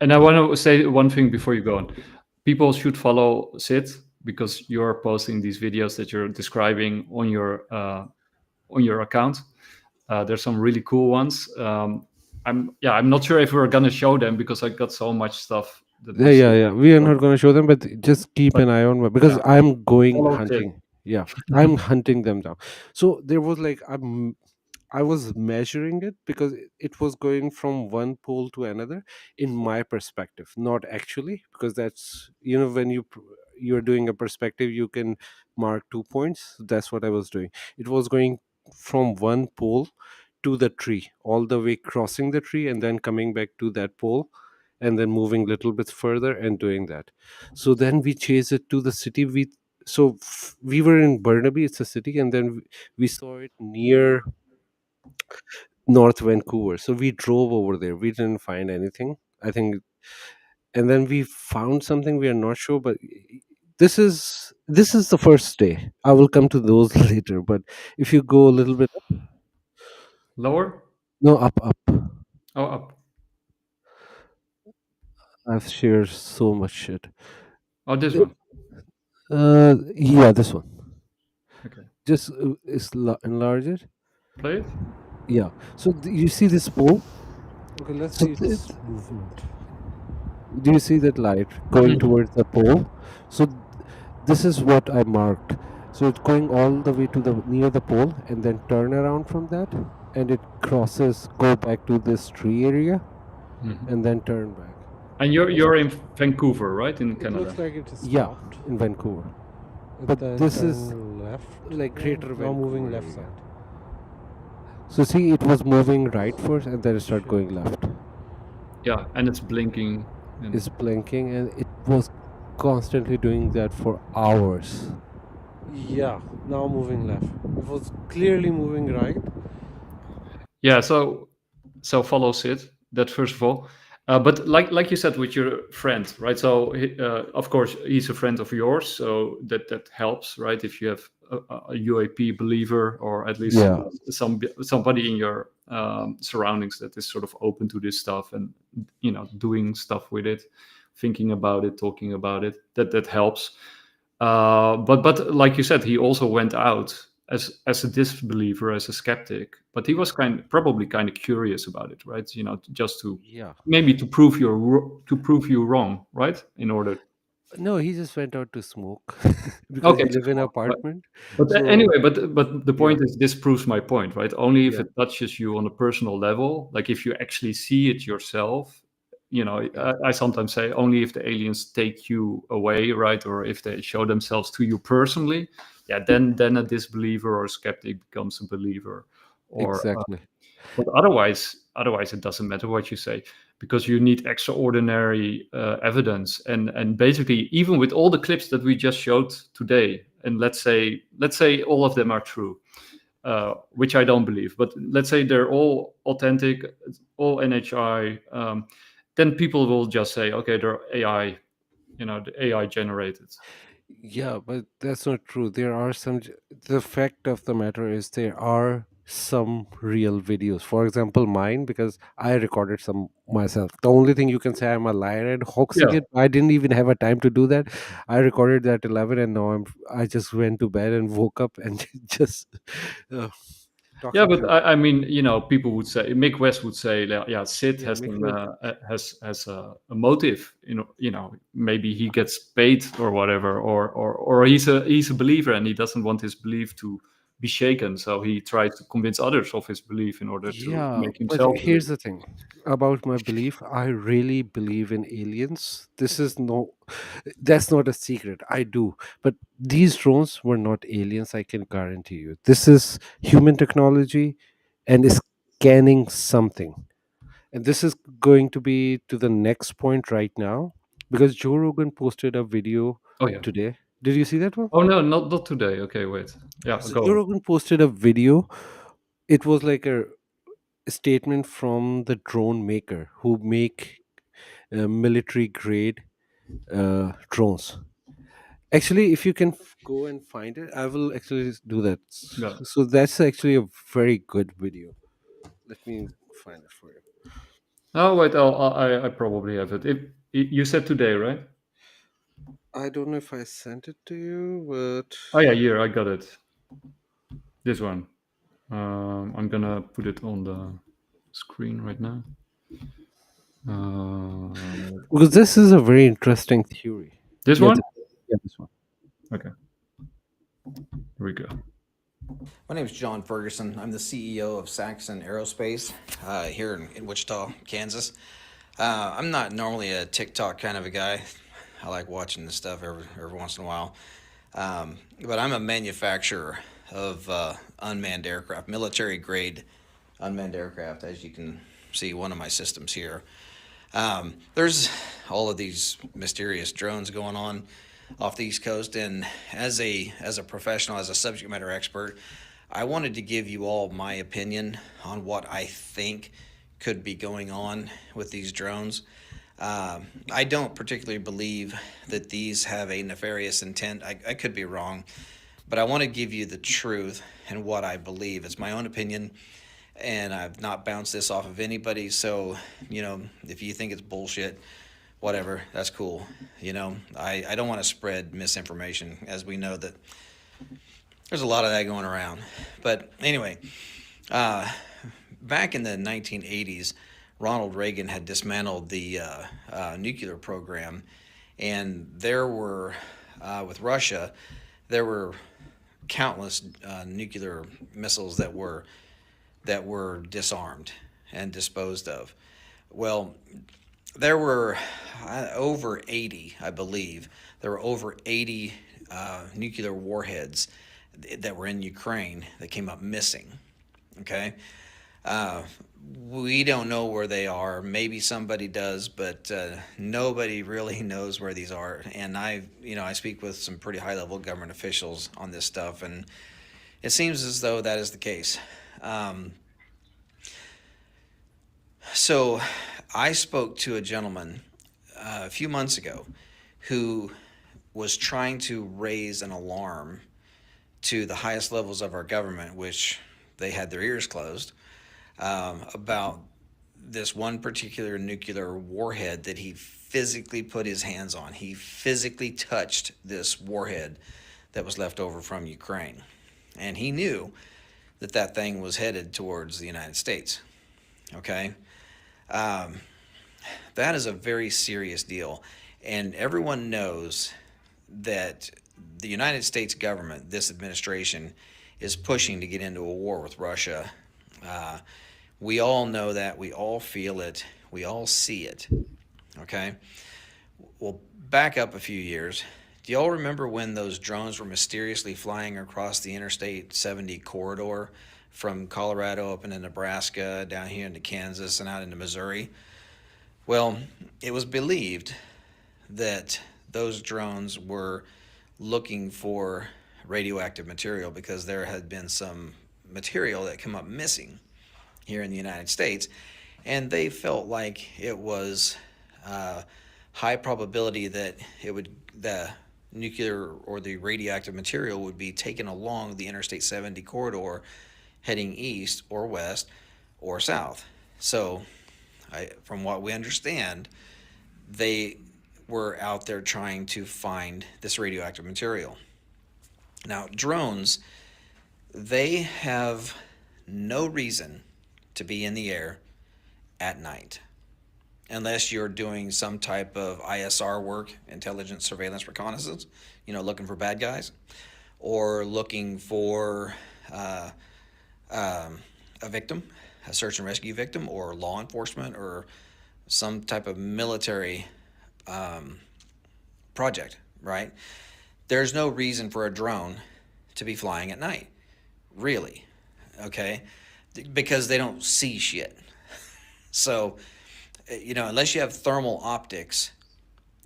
And I want to say one thing before you go on. People should follow Sid because you're posting these videos that you're describing on your account. There's some really cool ones. I'm not sure if we're gonna show them because I got so much stuff. Yeah. We are not going to show them, but just keep an eye on because I'm going hunting. Yeah, I'm hunting them down. So there was like I was measuring it because it was going from one pole to another in my perspective, not actually, because that's when you're doing a perspective, you can mark 2 points. That's what I was doing. It was going from one pole to the tree, all the way crossing the tree and then coming back to that pole, and then moving a little bit further and doing that. So then we chased it to the city. We were in Burnaby, it's a city, and then we saw it near North Vancouver. So we drove over there. We didn't find anything, I think. And then we found something, we are not sure, but this is the first day. I will come to those later, but if you go a little bit lower, no, up. Oh, up. I've shared so much shit. Oh, this one. Yeah, this one. Okay. Just enlarge it. Play it. Yeah. So you see this pole? Okay, let's see its movement. Do you see that light going towards the pole? So this is what I marked. So it's going all the way to near the pole, and then turn around from that, and it go back to this tree area, and then turn back. And you're in Vancouver, right, in Canada? It looks like it is stopped. In Vancouver. But this is left, like Greater Vancouver. now moving left side. So see, it was moving right first, and then it started going left. Yeah, and it's blinking. It's blinking, and it was constantly doing that for hours. Yeah, now moving left. It was clearly moving right. Yeah, so follow Sid. That first of all, but like you said with your friend, right? So of course he's a friend of yours, so that helps, right? If you have a UAP believer, or at least somebody in your surroundings that is sort of open to this stuff and doing stuff with it, thinking about it, talking about it. That helps. But like you said, he also went out as a disbeliever, as a skeptic. But he was probably kind of curious about it, right? Just to maybe to prove you wrong, right? In order. No, he just went out to smoke because Okay, we live in an apartment. but So anyway, but the point is, this proves my point, right? Only if Yeah. it touches you on a personal level, like if you actually see it yourself. I sometimes say only if the aliens take you away, right? Or if they show themselves to you personally, then a disbeliever or a skeptic becomes a believer. Or Exactly. but otherwise it doesn't matter what you say, because you need extraordinary evidence. And basically, even with all the clips that we just showed today, and let's say all of them are true, which I don't believe, but let's say they're all authentic, all NHI, then people will just say, okay, they're AI, the AI generated. Yeah, but that's not true. There are some. The fact of the matter is, there are some real videos. For example, mine, because I recorded some myself. The only thing you can say I'm a liar and hoaxing Yeah. it. I didn't even have a time to do that. I recorded that 11, and now I just went to bed and woke up and just. Yeah, talking but to I mean, people would say, Mick West would say, yeah, Sid has Mick has a motive. Maybe he gets paid or whatever, or he's a believer and he doesn't want his belief to be shaken, so he tries to convince others of his belief in order to Yeah, make but himself here's believe. the thing about my belief. I really believe in aliens. That's not a secret. I do. But these drones were not aliens, I can guarantee you. This is human technology and is scanning something. And this is going to be to the next point right now, because Joe Rogan posted a video Oh yeah. today. Did you see that one? Oh no, not today. Okay, wait. Yeah, So go Joe on. Rogan posted a video. It was like a statement from the drone maker who make military grade drones. Actually, if you can go and find it, I will actually do that. Yeah. So that's actually a very good video. Let me find it for you. Oh wait, I probably have it. You said today, right? I don't know if I sent it to you, but Oh yeah, here I got it. This one. I'm gonna put it on the screen right now. because this is a very interesting theory. This Yeah, one? Yeah, this one. Okay. Here we go. My name is John Ferguson. I'm the CEO of Saxon Aerospace here in Wichita, Kansas. I'm not normally a TikTok kind of a guy. I like watching this stuff every once in a while. But I'm a manufacturer of unmanned aircraft, military grade unmanned aircraft, as you can see one of my systems here. There's all of these mysterious drones going on off the East Coast, and as a professional, as a subject matter expert, I wanted to give you all my opinion on what I think could be going on with these drones. I don't particularly believe that these have a nefarious intent. I could be wrong, but I want to give you the truth and what I believe. It's my own opinion, and I've not bounced this off of anybody. So, if you think it's bullshit, whatever, that's cool. I don't want to spread misinformation, as we know that there's a lot of that going around. But anyway, back in the 1980s, Ronald Reagan had dismantled the nuclear program, and there were, with Russia, there were countless nuclear missiles that were disarmed and disposed of. Well, there were over 80, I believe. There were over 80 nuclear warheads that were in Ukraine that came up missing. Okay? We don't know where they are. Maybe somebody does, but nobody really knows where these are. And I speak with some pretty high-level government officials on this stuff, and it seems as though that is the case. So I spoke to a gentleman a few months ago who was trying to raise an alarm to the highest levels of our government, which they had their ears closed, about this one particular nuclear warhead that he physically put his hands on. He physically touched this warhead that was left over from Ukraine. And he knew that that thing was headed towards the United States. Okay? That is a very serious deal. And everyone knows that the United States government, this administration, is pushing to get into a war with Russia. We all know that. We all feel it. We all see it. Okay? Well, back up a few years. Do y'all remember when those drones were mysteriously flying across the Interstate 70 corridor from Colorado up into Nebraska, down here into Kansas, and out into Missouri? Well, it was believed that those drones were looking for radioactive material because there had been some material that come up missing here in the United States, and they felt like it was high probability that the nuclear or the radioactive material would be taken along the Interstate 70 corridor heading east or west or south. So from what we understand, they were out there trying to find this radioactive material. Now, drones, they have no reason to be in the air at night unless you're doing some type of ISR work, intelligence, surveillance, reconnaissance, looking for bad guys, or looking for a victim, a search and rescue victim, or law enforcement, or some type of military project, right? There's no reason for a drone to be flying at night, really, okay? Because they don't see shit. So, unless you have thermal optics,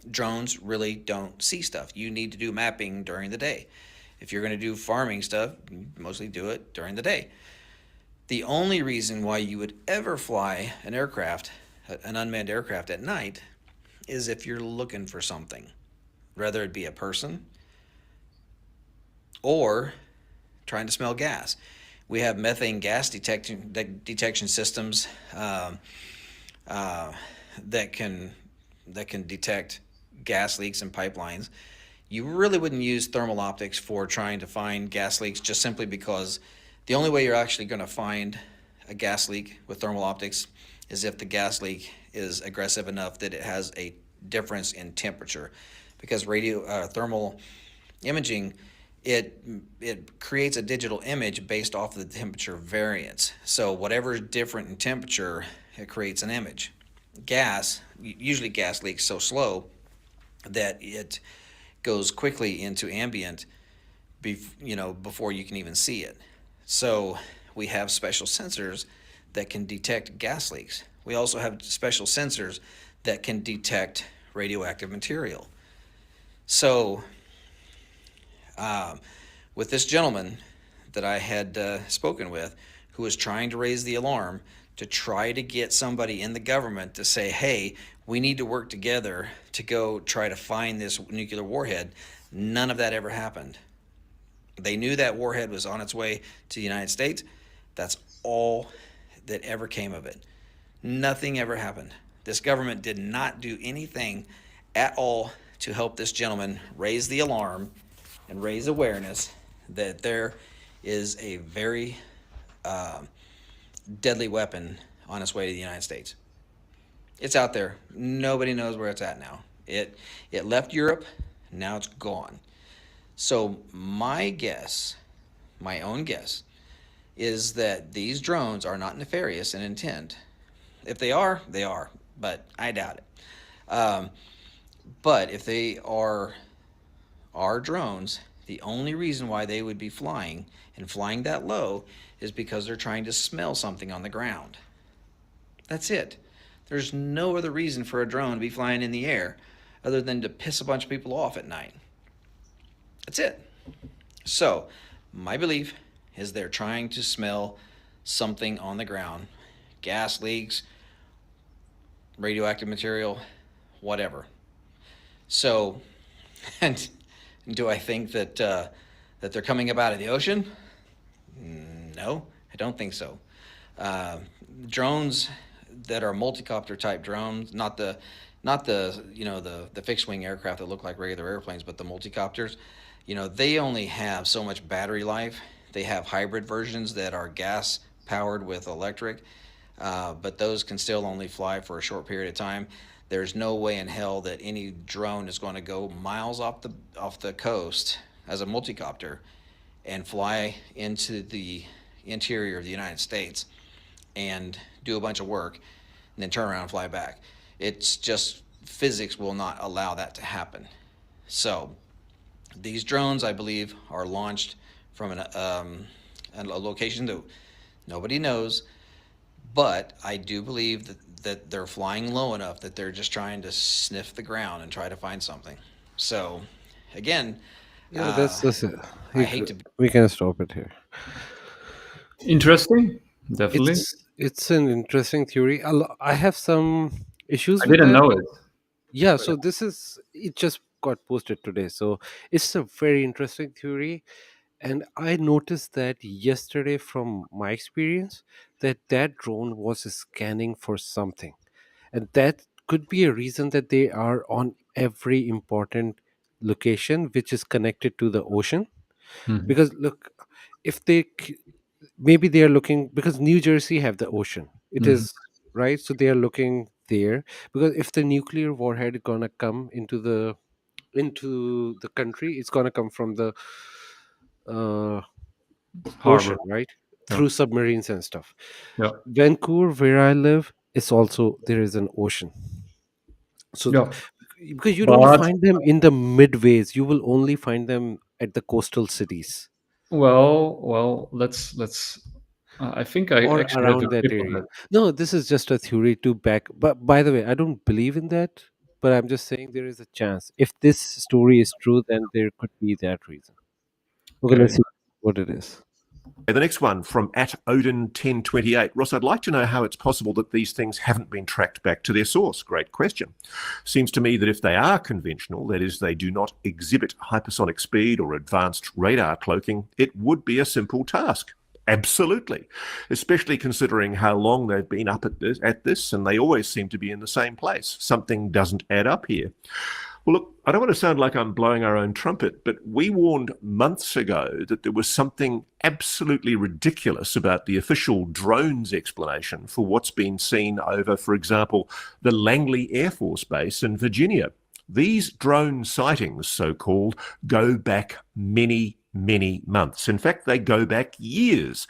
drones really don't see stuff. You need to do mapping during the day. If you're going to do farming stuff, you mostly do it during the day. The only reason why you would ever fly an aircraft, an unmanned aircraft at night, is if you're looking for something, whether it be a person or trying to smell gas. We have methane gas detection systems that can detect gas leaks in pipelines. You really wouldn't use thermal optics for trying to find gas leaks, just simply because the only way you're actually going to find a gas leak with thermal optics is if the gas leak is aggressive enough that it has a difference in temperature. Because thermal imaging, it creates a digital image based off of the temperature variance. So whatever is different in temperature, it creates an image. Usually gas leaks so slow that it goes quickly into ambient before you can even see it. So we have special sensors that can detect gas leaks. We also have special sensors that can detect radioactive material. So with this gentleman that I had spoken with, who was trying to raise the alarm to try to get somebody in the government to say, hey, we need to work together to go try to find this nuclear warhead, none of that ever happened. They knew that warhead was on its way to the United States. That's all that ever came of it. Nothing ever happened. This government did not do anything at all to help this gentleman raise the alarm and raise awareness that there is a very deadly weapon on its way to the United States. It's out there. Nobody knows where it's at now. It left Europe. Now it's gone. So my own guess, is that these drones are not nefarious in intent. If they are, they are, but I doubt it. But if they are drones, the only reason why they would be flying and flying that low is because they're trying to smell something on the ground. That's it. There's no other reason for a drone to be flying in the air other than to piss a bunch of people off at night. That's it. So, my belief is they're trying to smell something on the ground. Gas leaks, radioactive material, whatever. So, and do I think that they're coming up out of the ocean? No, I don't think so. Drones, that are multi-copter type drones, not the the fixed wing aircraft that look like regular airplanes, but the multi-copters, they only have so much battery life. They have hybrid versions that are gas powered with electric, but those can still only fly for a short period of time. There's no way in hell that any drone is going to go miles off the coast as a multi-copter and fly into the interior of the United States and do a bunch of work and then turn around and fly back. It's just physics will not allow that to happen. So these drones, I believe, are launched from a location that nobody knows, but I do believe that they're flying low enough that they're just trying to sniff the ground and try to find something. So again, that's it. I hate to. We can stop it here. Interesting, definitely. It's an interesting theory. I have some issues. I with didn't that. know it. Yeah, so it just got posted today. So it's a very interesting theory. And I noticed that yesterday from my experience that drone was scanning for something. And that could be a reason that they are on every important location which is connected to the ocean. Mhm. Because look, if maybe they are looking, because New Jersey have the ocean. It Mhm. is right, so they are looking there, because if the nuclear warhead is gonna come into the country, it's gonna come from the uh, Harbor. ocean, right? Yeah. Through submarines and stuff. Yeah. Vancouver, where I live, is also there is an ocean. So Yeah. because you don't But find them in the midways, you will only find them at the coastal cities well, let's. I think I or actually have a around that clip of area. it. No, this is just a theory to back. But by the way, I don't believe in that. But I'm just saying there is a chance. If this story is true, then there could be that reason. Okay, let's Okay. see what it is. The next one from @Odin1028. Ross, I'd like to know how it's possible that these things haven't been tracked back to their source. Great question. Seems to me that if they are conventional, that is, they do not exhibit hypersonic speed or advanced radar cloaking, it would be a simple task. Absolutely. Especially considering how long they've been up at this, and they always seem to be in the same place. Something doesn't add up here. Well, look, I don't want to sound like I'm blowing our own trumpet, but we warned months ago that there was something absolutely ridiculous about the official drones explanation for what's been seen over, for example, the Langley Air Force Base in Virginia. These drone sightings, so-called, go back many months. In fact, they go back years.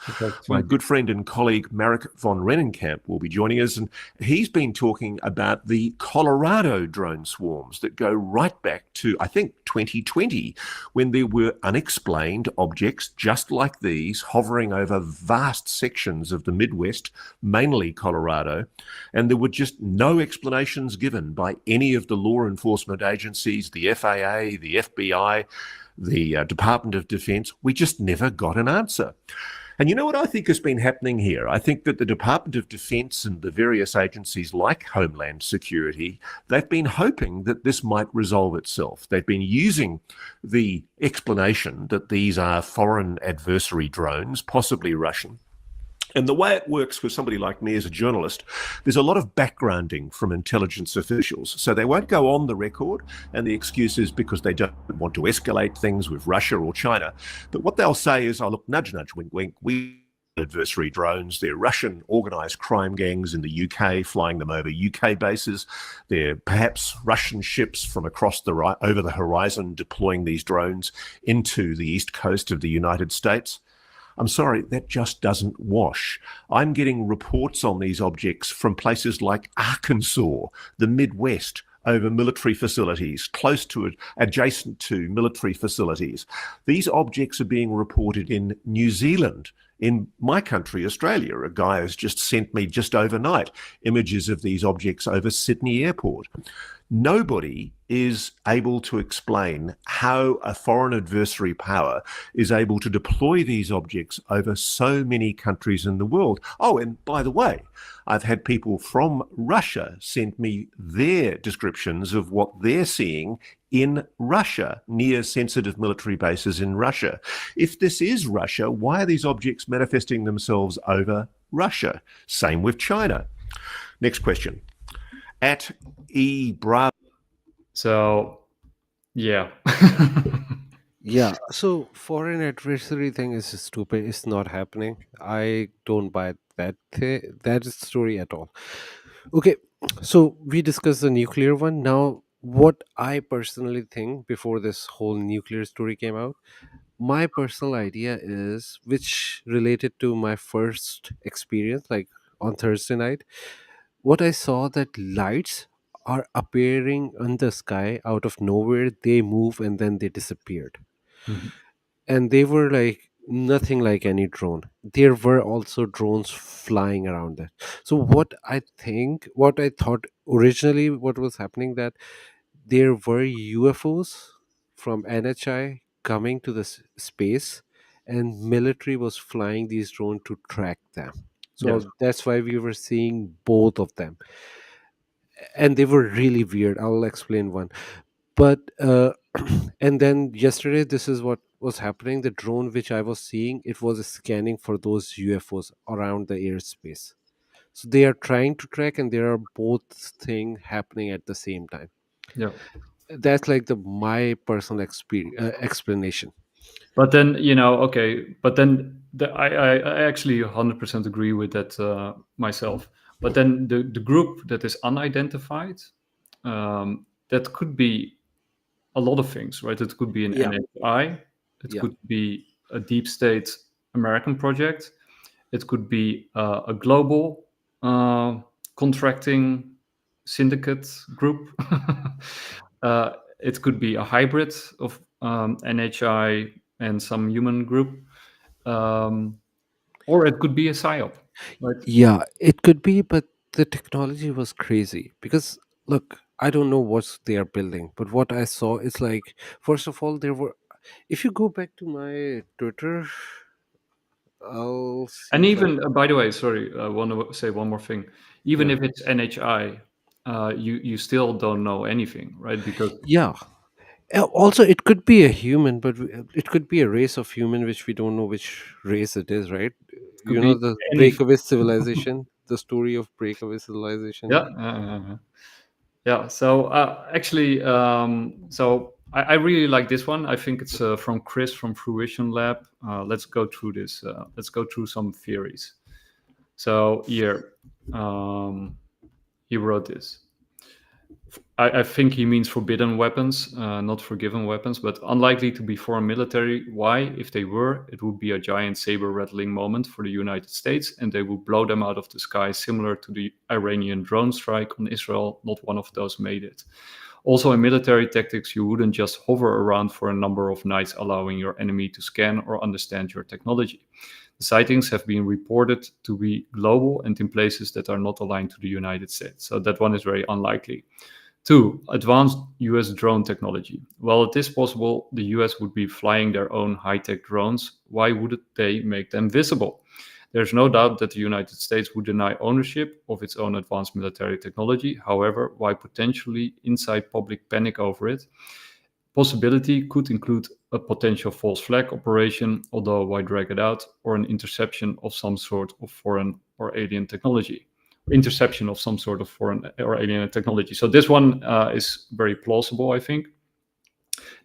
My good friend and colleague Marek von Rennenkamp will be joining us, and he's been talking about the Colorado drone swarms that go right back to, I think, 2020, when there were unexplained objects just like these hovering over vast sections of the Midwest, mainly Colorado, and there were just no explanations given by any of the law enforcement agencies, the FAA, the FBI, the Department of Defense. We just never got an answer. And you know what I think has been happening here? I think that the Department of Defense and the various agencies like Homeland Security, they've been hoping that this might resolve itself. They've been using the explanation that these are foreign adversary drones, possibly Russian. And the way it works for somebody like me as a journalist, there's a lot of backgrounding from intelligence officials. So they won't go on the record, and the excuse is because they don't want to escalate things with Russia or China. But what they'll say is, oh, look, nudge, nudge, wink, wink, we adversary drones. They're Russian organised crime gangs in the UK flying them over UK bases. They're perhaps Russian ships from across over the horizon deploying these drones into the east coast of the United States. I'm sorry, that just doesn't wash. I'm getting reports on these objects from places like Arkansas, the Midwest, over military facilities, close to it, adjacent to military facilities. These objects are being reported in New Zealand, in my country, Australia. A guy has just sent me just overnight images of these objects over Sydney Airport. Nobody is able to explain how a foreign adversary power is able to deploy these objects over so many countries in the world. Oh, and by the way, I've had people from Russia send me their descriptions of what they're seeing in Russia, near sensitive military bases in Russia. If this is Russia, why are these objects manifesting themselves over Russia? Same with China. Next question. At E Bravo. So, yeah. Yeah, so foreign adversary thing is stupid. It's not happening. I don't buy that story at all. Okay, so we discussed the nuclear one. Now, what I personally think before this whole nuclear story came out, my personal idea is, which related to my first experience, like on Thursday night, what I saw that lights are appearing in the sky out of nowhere. They move and then they disappeared, Mhm. and they were like nothing like any drone. There were also drones flying around that. So what I thought originally, what was happening, that there were UFOs from NHI coming to the space, and military was flying these drones to track them. Yes. So that's why we were seeing both of them, and they were really weird. I'll explain one. But and then yesterday, this is what was happening. The drone which I was seeing, it was scanning for those UFOs around the airspace. So they are trying to track, and there are both thing happening at the same time. Yeah. That's like the my personal explanation. But then, okay, but then I actually 100% agree with that myself. But then the group that is unidentified, that could be a lot of things, right? It could be an Yeah. NHI, it Yeah. could be a deep state American project, it could be a global contracting syndicate group. It could be a hybrid of NHI and some human group, or it could be a psyop. Right? Yeah, it could be, but the technology was crazy because look, I don't know what they are building, but what I saw is like, first of all, there were, if you go back to my Twitter, I'll see And if I, even, by the way, sorry, I want to say one more thing. Even yeah. if it's NHI, you still don't know anything, right? Because Yeah. Also, it could be a human, but it could be a race of human which we don't know which race it is, right? it could You be know, the any. breakaway civilization, the story of breakaway civilization. Yeah, yeah. So actually, so I really like this one. I think it's from Chris from Fruition Lab. Let's go through this. Let's go through some theories. So here, he wrote this. I think he means forbidden weapons, not forgiven weapons, but unlikely to be foreign military. Why? If they were, it would be a giant saber-rattling moment for the United States, and they would blow them out of the sky, similar to the Iranian drone strike on Israel. Not one of those made it. Also, in military tactics, you wouldn't just hover around for a number of nights, allowing your enemy to scan or understand your technology. The sightings have been reported to be global and in places that are not aligned to the United States. So that one is very unlikely. 2. Advanced US drone technology. While it is possible the US would be flying their own high-tech drones, why would they make them visible? There's no doubt that the United States would deny ownership of its own advanced military technology. However, why potentially incite public panic over it? Possibility could include a potential false flag operation, although why drag it out, or an interception of some sort of foreign or alien technology. Interception of some sort of foreign or alien technology. So this one is very plausible, I think.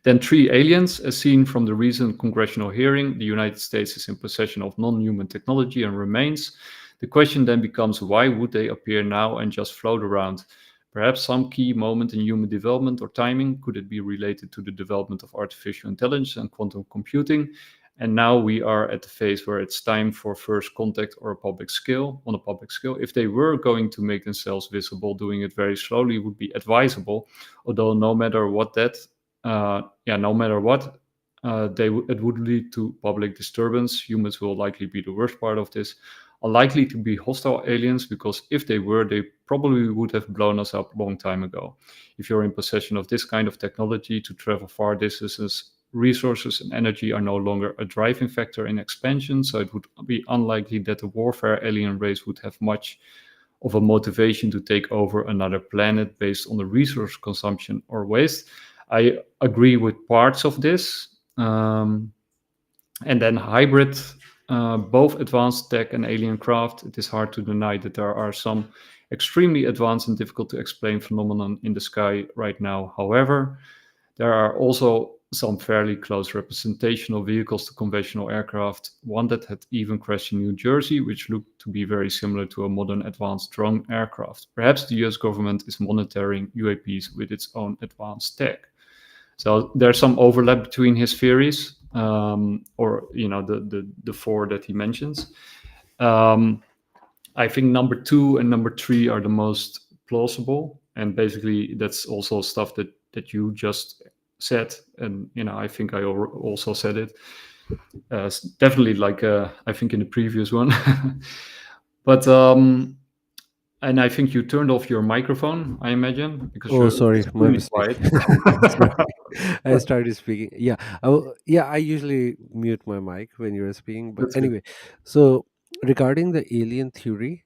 Then 3, aliens. As seen from the recent congressional hearing, the United States is in possession of non-human technology and remains. The question then becomes, why would they appear now and just float around? Perhaps some key moment in human development or timing. Could it be related to the development of artificial intelligence and quantum computing? And now we are at the phase where it's time for first contact or on a public scale. If they were going to make themselves visible, doing it very slowly would be advisable. Although no matter what, it would lead to public disturbance. Humans will likely be the worst part of this. Unlikely to be hostile aliens, because if they were, they probably would have blown us up a long time ago. If you're in possession of this kind of technology to travel far distances, resources and energy are no longer a driving factor in expansion, so it would be unlikely that the warfare alien race would have much of a motivation to take over another planet based on the resource consumption or waste. I agree with parts of this. And then hybrid, both advanced tech and alien craft. It is hard to deny that there are some extremely advanced and difficult to explain phenomenon in the sky right now. However, there are also some fairly close representational vehicles to conventional aircraft, one that had even crashed in New Jersey, which looked to be very similar to a modern advanced drone aircraft. Perhaps the US government is monitoring UAPs with its own advanced tech. So there's some overlap between his theories, or the four that he mentions. I think number 2 and number 3 are the most plausible, and basically that's also stuff that you just said, and I think I also said it. Definitely, like I think in the previous one, but and I think you turned off your microphone, I imagine, because Oh, you're sorry, my extremely mistake. quiet. Sorry. I started speaking. Yeah, I usually mute my mic when you're speaking. But That's good. anyway, so regarding the alien theory,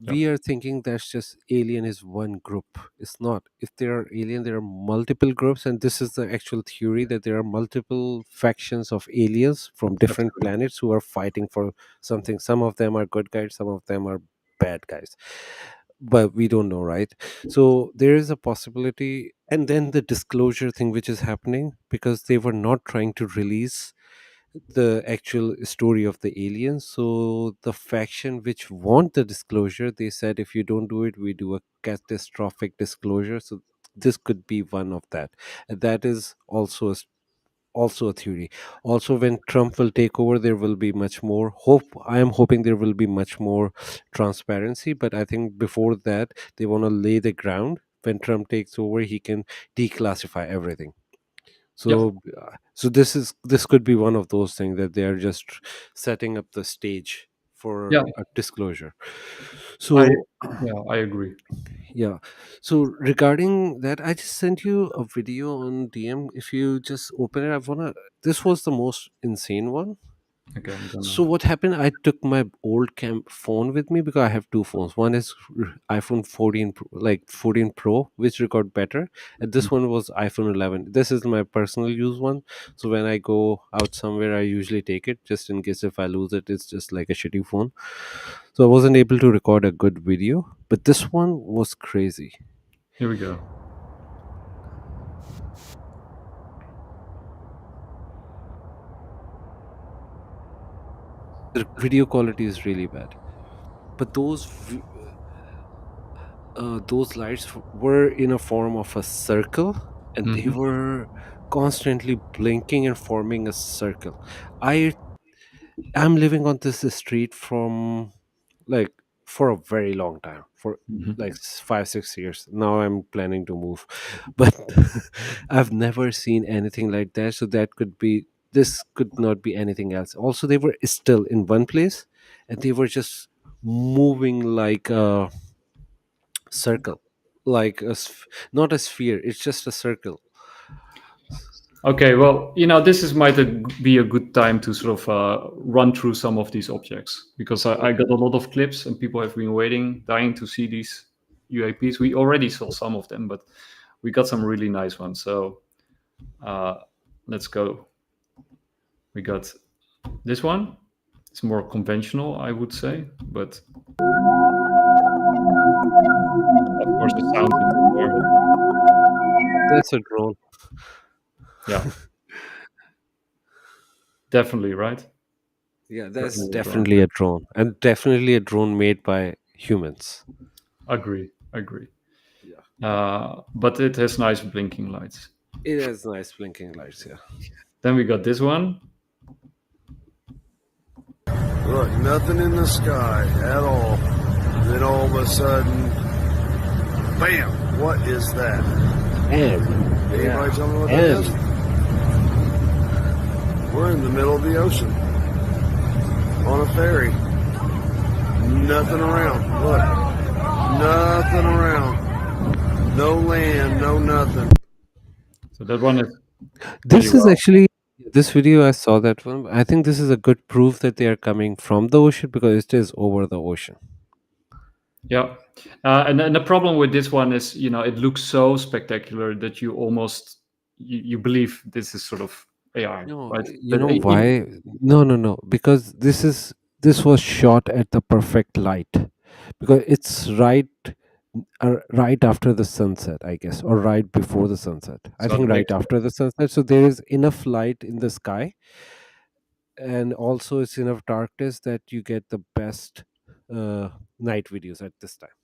Yeah. we are thinking that's just alien is one group. It's not. If there are alien, there are multiple groups, and this is the actual theory that there are multiple factions of aliens from different Absolutely. planets who are fighting for something. Some of them are good guys, some of them are bad guys, but we don't know, right? So there is a possibility. And then the disclosure thing which is happening, because they were not trying to release the actual story of the aliens, so the faction which want the disclosure, they said if you don't do it, we do a catastrophic disclosure. So this could be one of that. And that is also also a theory. Also, when Trump will take over, there will be much more hope. I am hoping there will be much more transparency, but I think before that they want to lay the ground. When Trump takes over, he can declassify everything. Yeah. So this could be one of those things that they are just setting up the stage for Yeah. a disclosure. I So agree. yeah. So regarding that, I just sent you a video on DM. If you just open it, this was the most insane one. Okay, I'm gonna. So what happened? I took my old phone with me because I have two phones. One is iPhone 14, like 14 Pro, which record better, and this one was iPhone 11. This is my personal use one. So when I go out somewhere, I usually take it just in case if I lose it. It's just like a shitty phone. So I wasn't able to record a good video, but this one was crazy. Here we go. The video quality is really bad, but those lights were in a form of a circle, and they Mhm. were constantly blinking and forming a circle. I'm living on this street from like for a very long time, for Mhm. like 5-6 years now. I'm planning to move, but I've never seen anything like that. So this could not be anything else. Also, they were still in one place, and they were just moving like a circle, like not a sphere. It's just a circle. Okay, well, this might be a good time to sort of run through some of these objects, because I got a lot of clips and people have been waiting, dying to see these UAPs. We already saw some of them, but we got some really nice ones. So let's go. We got this one. It's more conventional, I would say, but of course the sound is horrible. That's a drone. Yeah. Definitely, right? Yeah, that's Definitely a drone. definitely a drone, and definitely a drone made by humans. Agree. Yeah. But it has nice blinking lights. It has nice blinking lights, yeah. Then we got this one. Look, nothing in the sky at all. Then all of a sudden, bam! What is that? Anybody tell me what that is? We're in the middle of the ocean on a ferry. Nothing around. Look, nothing around. No land, no nothing. So that one is. This is actually this video. I saw that one. I think this is a good proof that they are coming from the ocean, because it is over the ocean. Yeah, and the problem with this one is, it looks so spectacular that you almost you believe this is sort of AI, No, right? you know why? No. Because this was shot at the perfect light, because it's right right after the sunset, I guess, or right before the sunset. I So think it right makes after the sunset. So there is enough light in the sky, and also it's enough darkness that you get the best night videos at this time.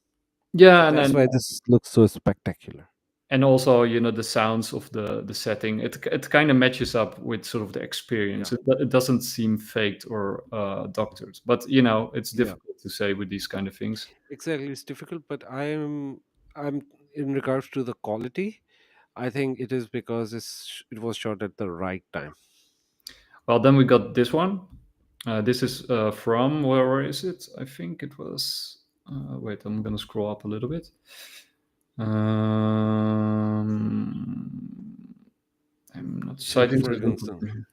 So yeah, and that's then why this looks so spectacular. and also the sounds of the setting, it kind of matches up with sort of the experience. It doesn't seem faked or doctored, but it's Yeah, difficult to say with these kind of things. exactly. It's difficult, but I'm in regards to the quality. I think it is because it was shot at the right time. Well, then we got this one. This is from where is it? I think it was wait, I'm gonna scroll up a little bit. I'm not citing this Ferguson. one.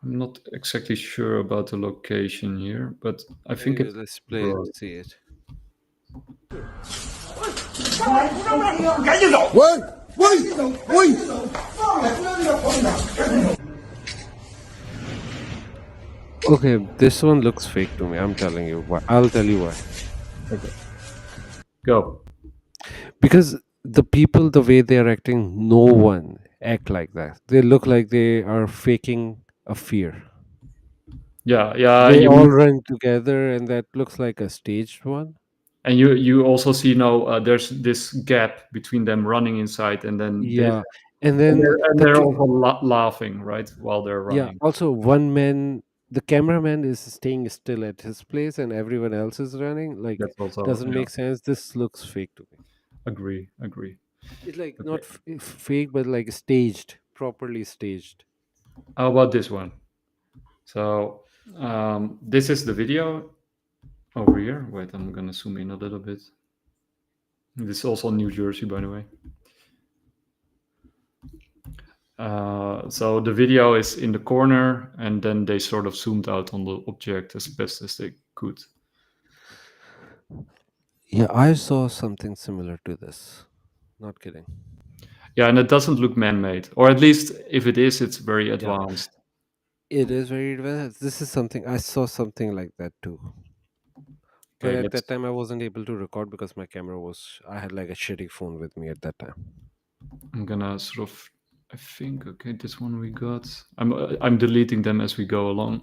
I'm not exactly sure about the location here, but I think Anyway, it's let's play it, abroad. see it. Okay, this one looks fake to me. I'm telling you why. I'll tell you why. Okay. Go. Because the people, the way they are acting, no one act like that. They look like they are faking a fear. Yeah, They you all mean, run together, and that looks like a staged one. and you also see there's this gap between them running inside and then this, Yeah, and then they're also laughing right while they're yeah. running. Also, one man, the cameraman is staying still at his place, and everyone else is running. Like, That's also doesn't make sense. This looks fake to me. agree. It's like Okay. not fake, but like staged, properly staged. How about this one? So this is the video over here. Wait, I'm gonna zoom in a little bit. This is also New Jersey, by the way. So the video is in the corner, and then they sort of zoomed out on the object as best as they could. Yeah, I saw something similar to this. Not kidding. Yeah, and it doesn't look man-made, or at least if it is, it's very advanced. It is very advanced. This is something I saw something like that too. But Okay, at that time I wasn't able to record because my camera I had like a shitty phone with me at that time. I'm gonna sort of, I think, okay, this one we got. I'm deleting them as we go along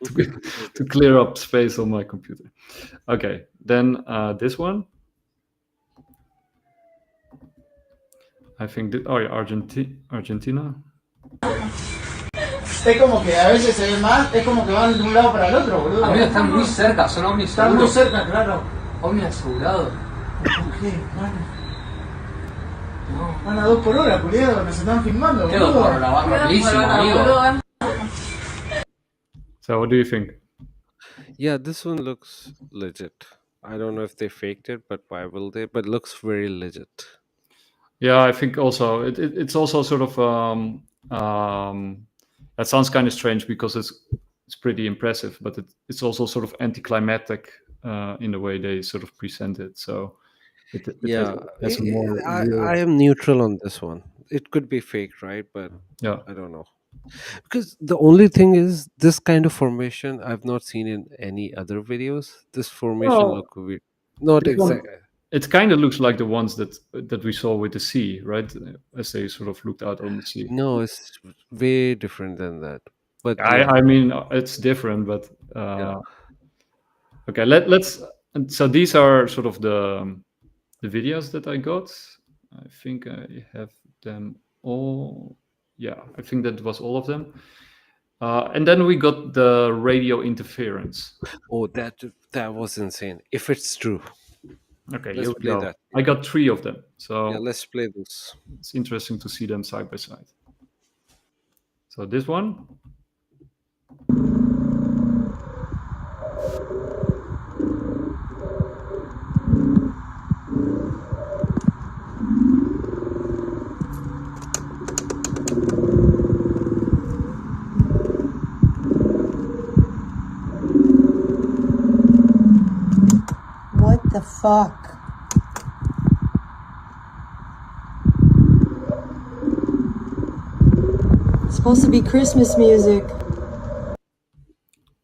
to clear up space on my computer. Okay, then this one. I think Argentina. Es como que a veces se ve más, es como que van de un lado para el otro, boludo. Amigo, están muy cerca, son ovnis Están seguros. muy cerca, claro. Ovni asegurado. ¿Por qué? Van a 2 por hora, culiado, nos están filmando, Qué 2 por hora, va rapidísimo, amigo. So what do you think? Yeah, this one looks legit. I don't know if they faked it, but why will they? But it looks very legit. Yeah, I think also it's also sort of that sounds kind of strange because it's pretty impressive, but it's also sort of anticlimactic in the way they sort of present it. So has a more I am neutral on this one. It could be fake, right? But yeah, I don't know. Because the only thing is, this kind of formation I've not seen in any other videos. This formation look weird. Not exactly. It kind of looks like the ones that we saw with the sea, right? As they sort of looked out on the sea. No, it's way different than that. But I mean, it's different, but okay. Let's. So these are sort of the videos that I got. I think I have them all. Yeah, I think that was all of them. And then we got the radio interference. Oh, that was insane. If it's true. Okay, let's play go. that. I got 3 of them. So yeah, let's play this. It's interesting to see them side by side. So this one. What the fuck? It's supposed to be Christmas music.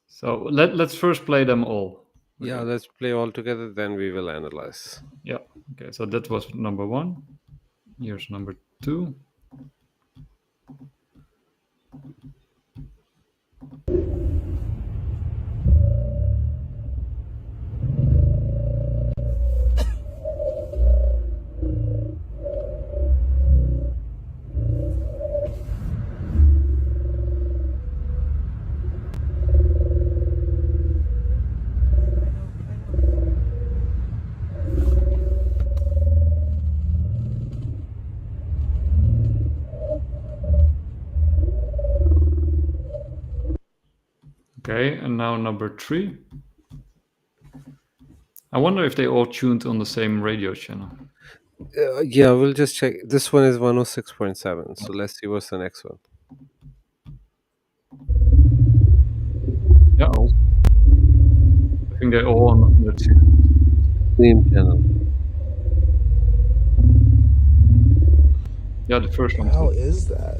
So let's first play them all. Yeah, let's play all together, then we will analyze. Yeah. Okay. So that was number 1. Here's number 2. Okay, and now number 3. I wonder if they all tuned on the same radio channel. Yeah, we'll just check. This one is 106.7. So let's see what's the next one. Yeah, also. I think they're all on the same channel. Yeah, the first one. How is that?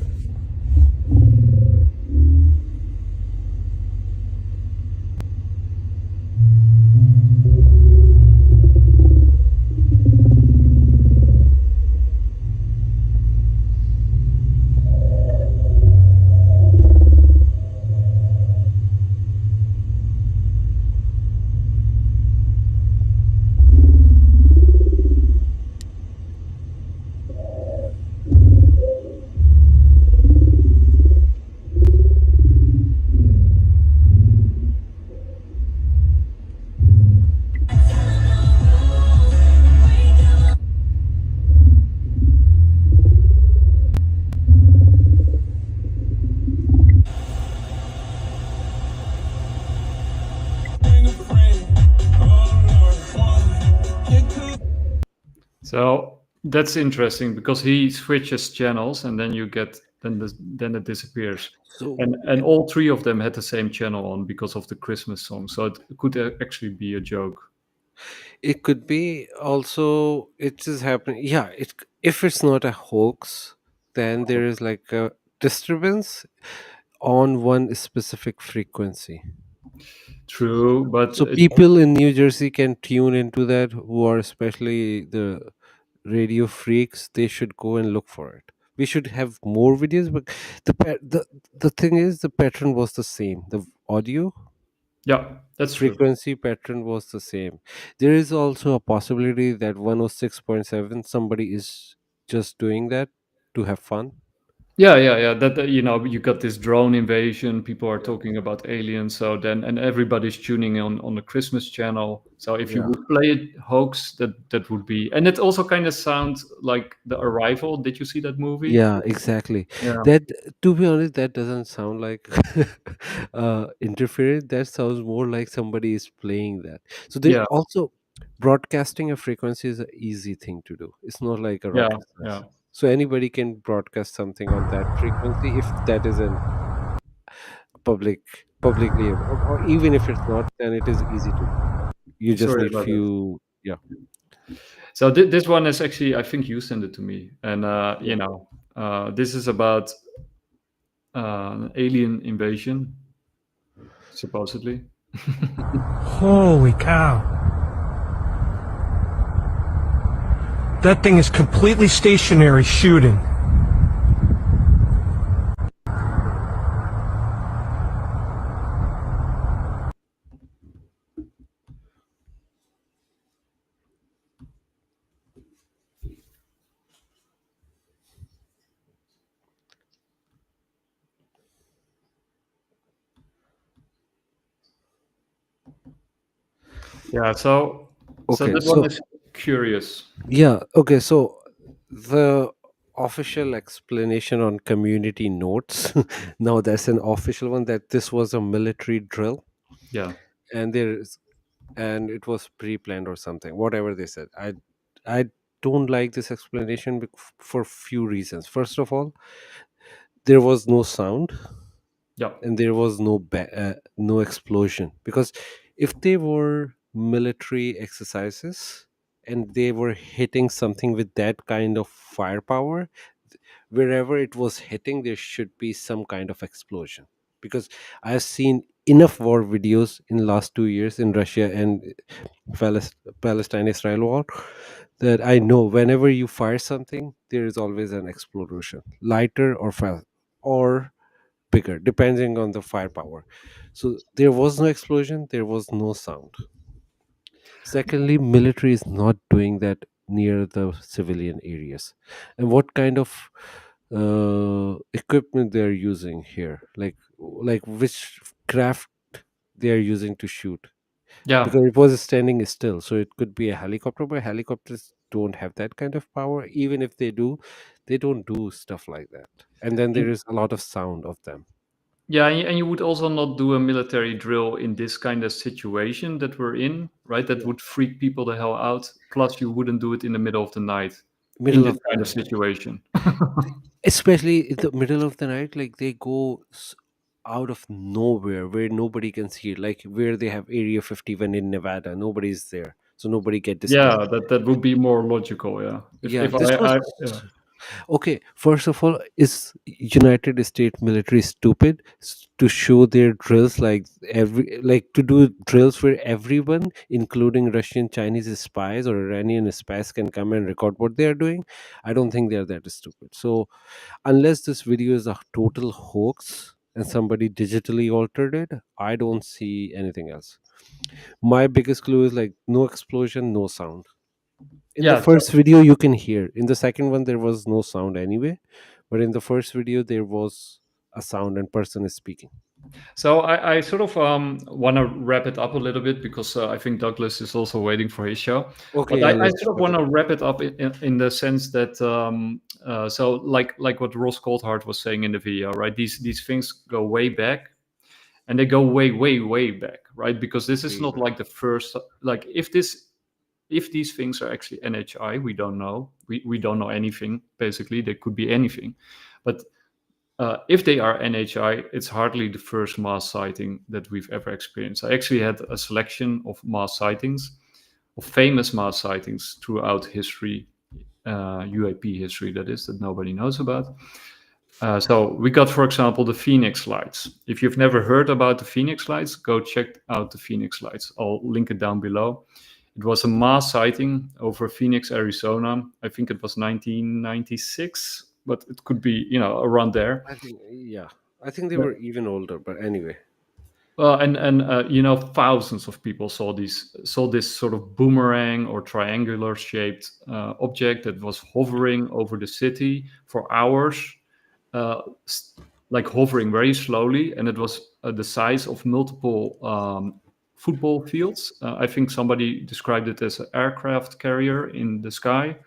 So that's interesting because he switches channels and then you get then it disappears. So and all 3 of them had the same channel on because of the Christmas song. So it could actually be a joke. It could be also it is happening. Yeah, if it's not a hoax, then there is like a disturbance on one specific frequency. True, but So people in New Jersey can tune into that, who are especially the radio freaks. They should go and look for it. We should have more videos, but the thing is, the pattern was the same. The audio yeah, that's true. frequency pattern was the same. There is also a possibility that 106.7 somebody is just doing that to have fun. Yeah. That you got this drone invasion. People are talking about aliens. So then, and everybody's tuning on the Christmas channel. So if you Yeah. would play it hoax, that would be. And it also kind of sounds like The Arrival. Did you see that movie? Yeah, exactly. Yeah. That, to be honest, that doesn't sound like interference. That sounds more like somebody is playing that. So there Yeah. also broadcasting a frequency is an easy thing to do. It's not like a Yeah. rocket Yeah. science. So anybody can broadcast something on that frequency if that is an publicly, or even if it's not, then it is easy to do. You just Sorry need about that. few. Yeah. So this one is actually, I think you sent it to me, and this is about an alien invasion, supposedly. Holy cow. That thing is completely stationary shooting. Yeah. So Okay, that so one is curious. yeah, okay, so the official explanation on community notes, now that's an official one, that this was a military drill, Yeah. and it was pre-planned or something, whatever they said. I don't like this explanation for few reasons. First of all, there was no sound. Yeah. And there was no explosion, because if they were military exercises and they were hitting something with that kind of firepower, wherever it was hitting there should be some kind of explosion. because I've seen enough war videos in the last 2 years in Russia and Palestine-Israel war, that I know whenever you fire something, there is always an explosion, lighter or fast or bigger, depending on the firepower. So there was no explosion, there was no sound. Secondly, military is not doing that near the civilian areas. And what kind of equipment they're using here, like which craft they are using to shoot, Yeah. because it was standing still, so it could be a helicopter, but helicopters don't have that kind of power. Even if they do, they don't do stuff like that. And then there is a lot of sound of them. Yeah, and you would also not do a military drill in this kind of situation that we're in, right? That would freak people the hell out. Plus, you wouldn't do it in the middle of the night in Middle this of kind the of night, situation. especially in the middle of the night, like they go out of nowhere where nobody can see it, like where they have Area 51 in Nevada, nobody's there, so nobody get Yeah, disturbed. that would be more logical. Yeah, Yeah, if this was yeah. okay. First of all, is United States military stupid to show their drills, like to do drills where everyone, including Russian, Chinese spies or Iranian spies, can come and record what they are doing? I don't think they're that stupid. So unless this video is a total hoax and somebody digitally altered it, I don't see anything else. My biggest clue is like no explosion, no sound. In the Yeah, first video you can hear, in the second one there was no sound anyway, but in the first video there was a sound and person is speaking. so I sort of want to wrap it up a little bit because I think Douglas is also waiting for his show. Okay, But yeah, I let's sort of wrap want it to up. wrap it up in the sense that so like what Ross Coulthard was saying in the video, right? These things go way back, and they go way back, right? Because this is Way not back. like the first, like if these things are actually NHI, we don't know. We don't know anything. Basically, they could be anything, but if they are NHI, it's hardly the first mass sighting that we've ever experienced. I actually had a selection of mass sightings, of famous mass sightings throughout history, UAP history, that is, that nobody knows about. So we got, for example, the Phoenix lights. If you've never heard about the Phoenix lights, go check out the Phoenix lights. I'll link it down below. It was a mass sighting over Phoenix, Arizona. I think it was 1996, but it could be, around there. I think, yeah, I think they were even older, but anyway. Well, and thousands of people saw this sort of boomerang or triangular shaped object that was hovering over the city for hours, like hovering very slowly, and it was the size of multiple football fields. I think somebody described it as an aircraft carrier in the sky.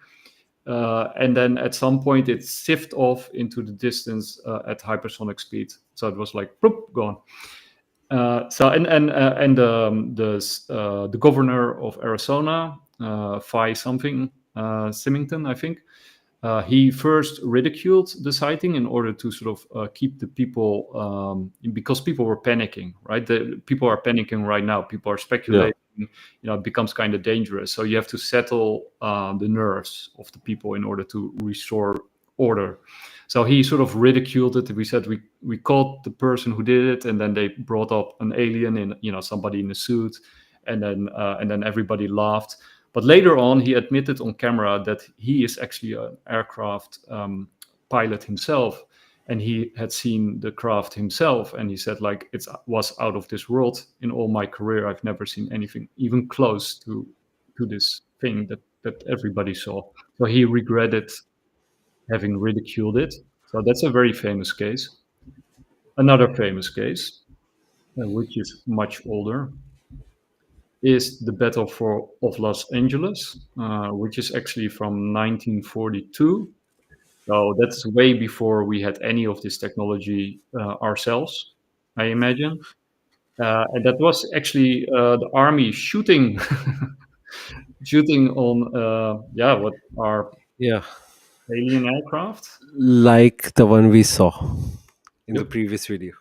And then at some point it sieved off into the distance at hypersonic speed. So it was like, bloop, gone. The governor of Arizona, Phi something, Symington, I think, he first ridiculed the sighting in order to sort of keep the people, because people were panicking, right? People are panicking right now. People are speculating. It becomes kind of dangerous. So you have to settle the nerves of the people in order to restore order. So he sort of ridiculed it. We said we caught the person who did it, and then they brought up an alien in somebody in a suit, and then everybody laughed. But later on, he admitted on camera that he is actually an aircraft pilot himself, and he had seen the craft himself. And he said, like, it was out of this world. In all my career, I've never seen anything even close to this thing that everybody saw. So he regretted having ridiculed it. So that's a very famous case. Another famous case, which is much older, is the Battle of Los Angeles, which is actually from 1942. So that's way before we had any of this technology ourselves, I imagine. And that was actually the army shooting on what are alien aircraft, like the one we saw in the previous video.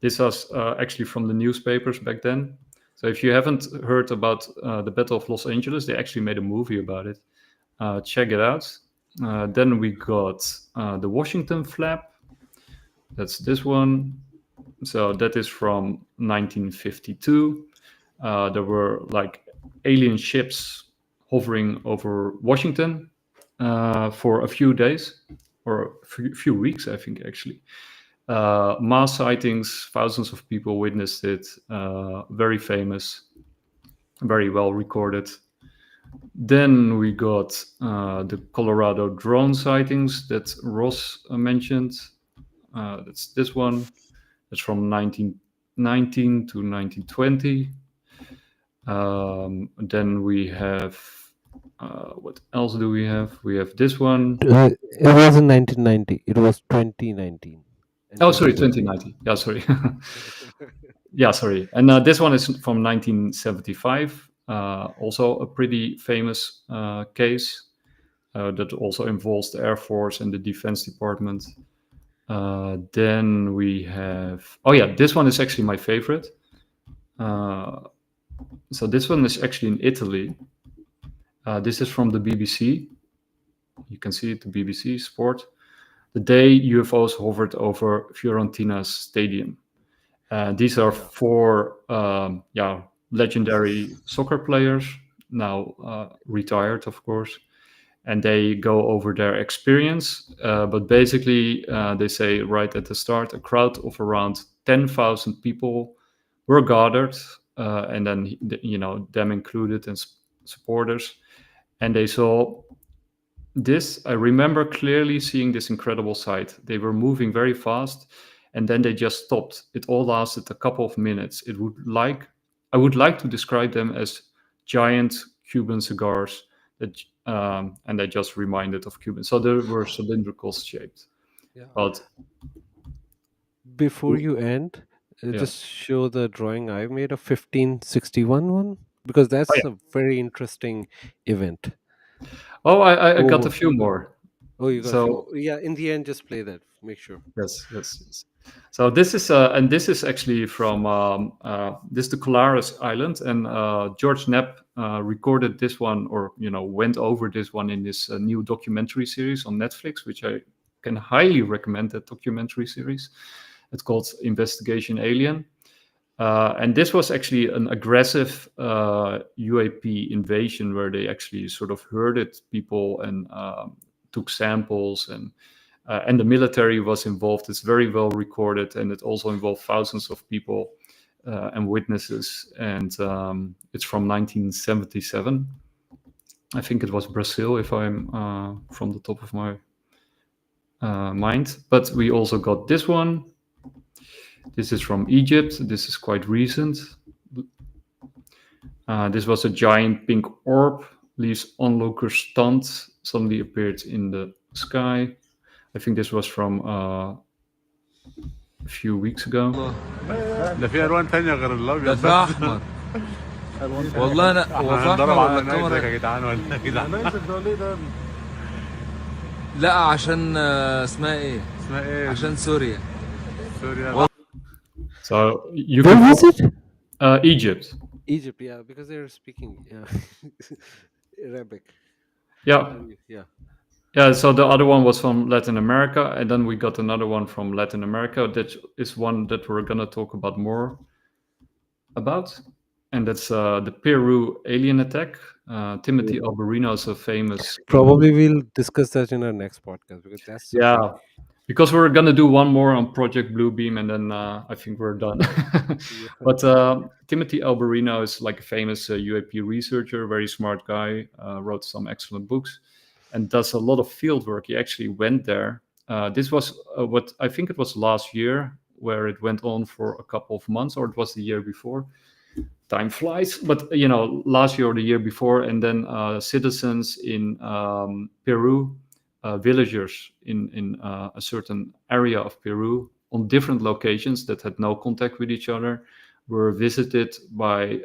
This was actually from the newspapers back then. So if you haven't heard about the Battle of Los Angeles, they actually made a movie about it. Check it out. Then we got the Washington flap. That's this one. So that is from 1952. There were like alien ships hovering over Washington for a few days or a few weeks, I think, actually. Mass sightings, thousands of people witnessed it. Very famous, very well recorded. Then we got the Colorado drone sightings that Ross mentioned. That's this one. It's from 1919 to 1920. Then we have, what else do we have? We have this one. It wasn't 1990. It was 2019. Oh, sorry, 2019. Yeah, sorry. Yeah, sorry. And this one is from 1975. Also a pretty famous case that also involves the Air Force and the Defense Department. Then we have, oh yeah, this one is actually my favorite. So this one is actually in Italy. This is from the BBC. You can see it, the BBC Sport. The day UFOs hovered over Fiorentina's stadium. These are four legendary soccer players, now retired, of course. And they go over their experience. But basically, they say right at the start, a crowd of around 10,000 people were gathered, and then, them included and supporters. And they saw this. I remember clearly seeing this incredible sight. They were moving very fast, and then they just stopped. It all lasted a couple of minutes. I would like to describe them as giant Cuban cigars that, and they just reminded of Cuban. So they were cylindrical shaped. Yeah. But before you end, just show the drawing I made of 1561 one, because that's a very interesting event. Oh, I got a few more. Oh, you got a few more. Yeah, in the end, just play that. Make sure. Yes. So this is and this is actually from this is the Colares Island, and George Knapp recorded this one, or went over this one in this new documentary series on Netflix, which I can highly recommend. That documentary series. It's called Investigation Alien. And this was actually an aggressive UAP invasion where they actually sort of herded people and took samples, and the military was involved. It's very well recorded, and it also involved thousands of people and witnesses. And it's from 1977. I think it was Brazil, if I'm from the top of my mind. But we also got this one. This is from Egypt. This is quite recent. This was a giant pink orb, leaves onlookers stunned, suddenly appeared in the sky. I think this was from a few weeks ago. ده في الوان ثانيه غير الابيض. ده احمر. والله انا هو احمر ولا الكاميرا يا جدعان ولا يا جدعان. لا عشان اسمها ايه؟ عشان سوريا. So you Where was it? Egypt. Egypt, yeah, because they're speaking Arabic. Yeah. So the other one was from Latin America, and then we got another one from Latin America. That is one that we're gonna talk about more about, and that's the Peru alien attack. Timothy Alberino is a famous. Probably we'll discuss that in our next podcast, because that's because we're gonna do one more on Project Bluebeam, and then I think we're done. But Timothy Alberino is like a famous UAP researcher, very smart guy, wrote some excellent books, and does a lot of field work. He actually went there. This was what I think it was last year, where it went on for a couple of months, or it was the year before. Time flies, but last year or the year before, and then citizens in Peru. Villagers in a certain area of Peru on different locations that had no contact with each other were visited by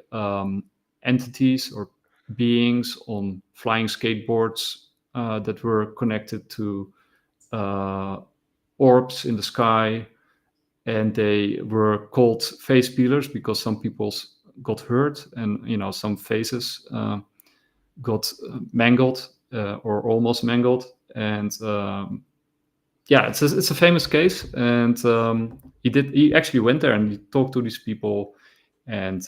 entities or beings on flying skateboards that were connected to orbs in the sky, and they were called face peelers because some people got hurt, and some faces got mangled or almost mangled. And yeah, it's a famous case, and he actually went there and he talked to these people and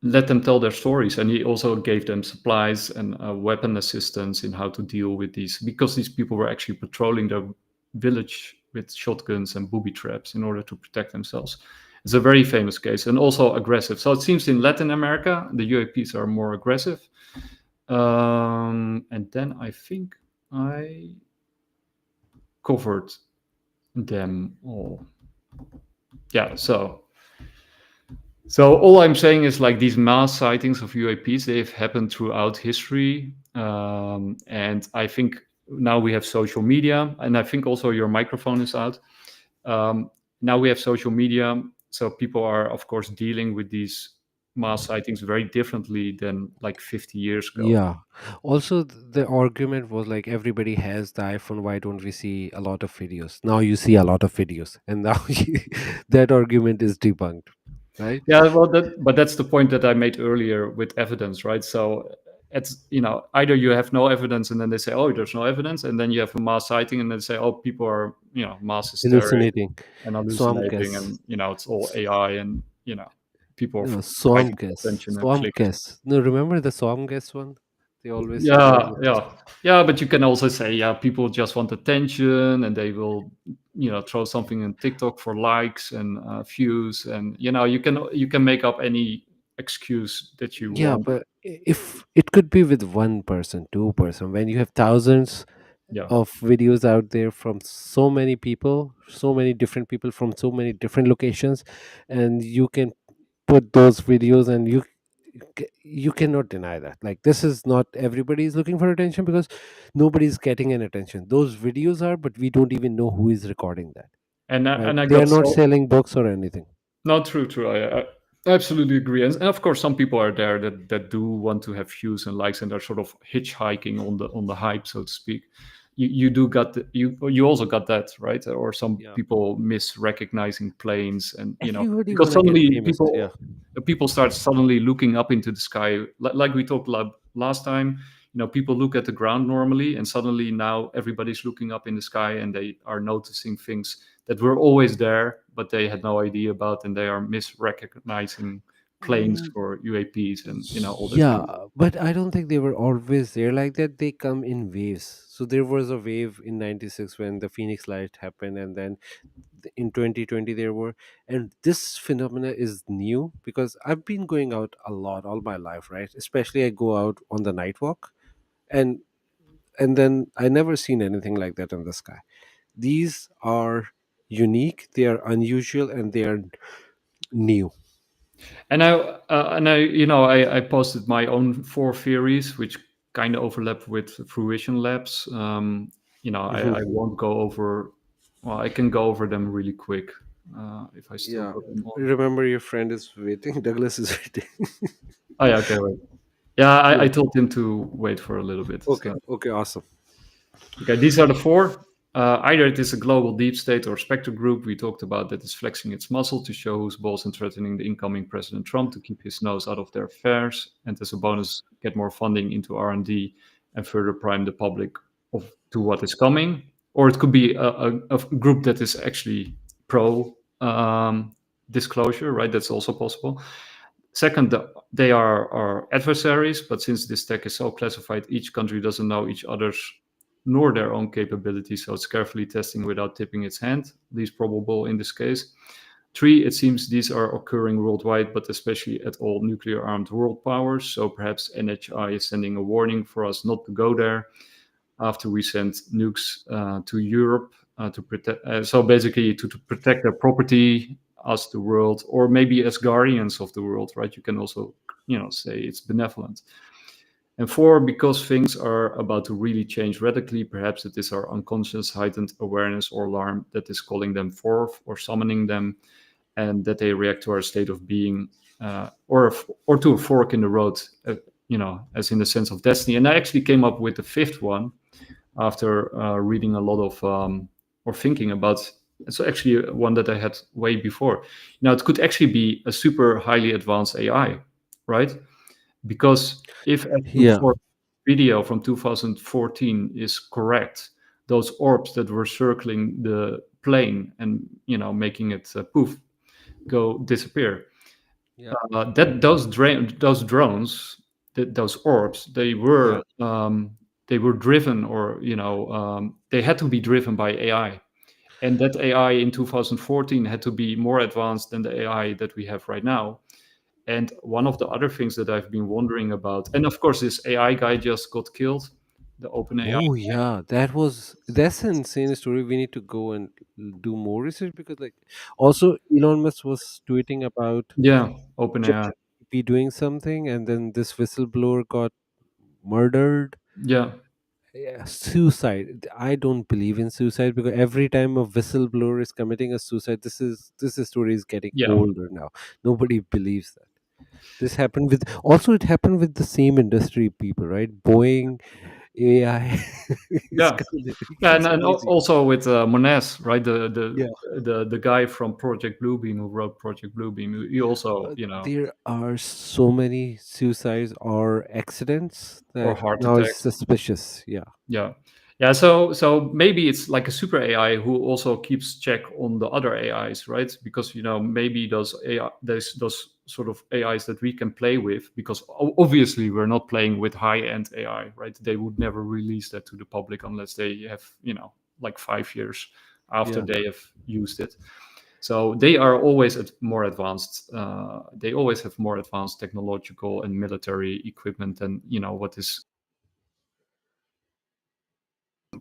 let them tell their stories, and he also gave them supplies and weapon assistance in how to deal with these, because these people were actually patrolling their village with shotguns and booby traps in order to protect themselves. It's a very famous case and also aggressive. So it seems in Latin America the UAPs are more aggressive. And then I think I covered them all. Yeah, so all I'm saying is, like, these mass sightings of UAPs, they've happened throughout history. And I think now we have social media, and I think also your microphone is out. Now we have social media, so people are, of course, dealing with these mass sightings very differently than like 50 years ago. Yeah. Also, the argument was like, everybody has the iPhone. Why don't we see a lot of videos? Now you see a lot of videos, and now that argument is debunked, right? Yeah, well, but that's the point that I made earlier with evidence, right? So it's, either you have no evidence and then they say, oh, there's no evidence, and then you have a mass sighting and then say, oh, people are, mass hysteric Hallucinating. and Swamp hallucinating, guess. and it's all AI, and people are No, fighting swamp for guess. attention and Swamp clicks. guess. No, remember the swamp guess one? They always say that. Yeah, but you can also say, yeah, people just want attention and they will, throw something in TikTok for likes and views, and you can make up any excuse that you Yeah, want. but if it could be with one person, two person, when you have thousands Yeah. of videos out there from so many people, so many different people from so many different locations, and you can put those videos, and you cannot deny that, like, this is not everybody is looking for attention, because nobody's getting an attention. Those videos are, but we don't even know who is recording that, And right? I They got are not so selling books or anything. no, true. I absolutely agree, and of course, some people are there that do want to have views and likes, and they're sort of hitchhiking on the hype, so to speak. You do got you also got that, right? Or some people misrecognizing planes, and Everybody because wanna get suddenly famous, yeah. people start suddenly looking up into the sky, like we talked last time. People look at the ground normally, and suddenly now everybody's looking up in the sky, and they are noticing things that were always there, but they had no idea about, and they are misrecognizing planes for UAPs and all this. Yeah, but I don't think they were always there like that. They come in waves. So there was a wave in 96 when the Phoenix light happened, and then in 2020 there were, and this phenomena is new because I've been going out a lot all my life, right? Especially I go out on the night walk, and then I never seen anything like that in the sky. These are unique, they are unusual, and they are new. And I posted my own 4 theories, which kind of overlap with Fruition Labs. I won't go over. Well, I can go over them really quick if I still Yeah, got them on. remember your friend is waiting. Douglas is waiting. Oh yeah, okay, wait. Yeah, I Yeah. told him to wait for a little bit. Okay, so. okay, awesome. Okay, these are the 4. Either it is a global deep state or spectre group we talked about that is flexing its muscle to show who's boss and threatening the incoming President Trump to keep his nose out of their affairs, and as a bonus, get more funding into R&D and further prime the public to what is coming. Or it could be a group that is actually pro disclosure, right? That's also possible. Second, they are our adversaries, but since this tech is so classified, each country doesn't know each other's nor their own capabilities, so it's carefully testing without tipping its hand, least probable in this case. 3, it seems these are occurring worldwide, but especially at all nuclear-armed world powers, so perhaps NHI is sending a warning for us not to go there after we sent nukes to Europe to protect. So basically to protect their property, us, the world, or maybe as guardians of the world, right? You can also, say it's benevolent. And 4, because things are about to really change radically, perhaps it is our unconscious heightened awareness or alarm that is calling them forth or summoning them, and that they react to our state of being, or to a fork in the road, as in the sense of destiny. And I actually came up with the 5th one after reading a lot of, or thinking about, it's actually one that I had way before. Now, it could actually be a super highly advanced AI, right? Because if Yeah. video from 2014 is correct, those orbs that were circling the plane and making it poof, go disappear. Yeah. That those drones, those orbs, they were driven, or they had to be driven by AI, and that AI in 2014 had to be more advanced than the AI that we have right now. And one of the other things that I've been wondering about, and of course this AI guy just got killed, the OpenAI. Oh yeah, that's an insane story. We need to go and do more research, because also Elon Musk was tweeting about OpenAI. be doing something, and then this whistleblower got murdered. Yeah, suicide. I don't believe in suicide, because every time a whistleblower is committing a suicide, this story is getting older now. Nobody believes that. This happened with, also it happened with the same industry people, right? Boeing, AI. and also with Monez, right? The guy from Project Bluebeam, who wrote Project Bluebeam. He also, there are so many suicides or accidents that or heart now attacks. it's suspicious. Yeah. So maybe it's like a super AI who also keeps check on the other AIs, right? Because maybe those sort of AIs that we can play with, because obviously we're not playing with high-end AI, right? They would never release that to the public unless they have like 5 years after they have used it. So they are always more advanced. They always have more advanced technological and military equipment than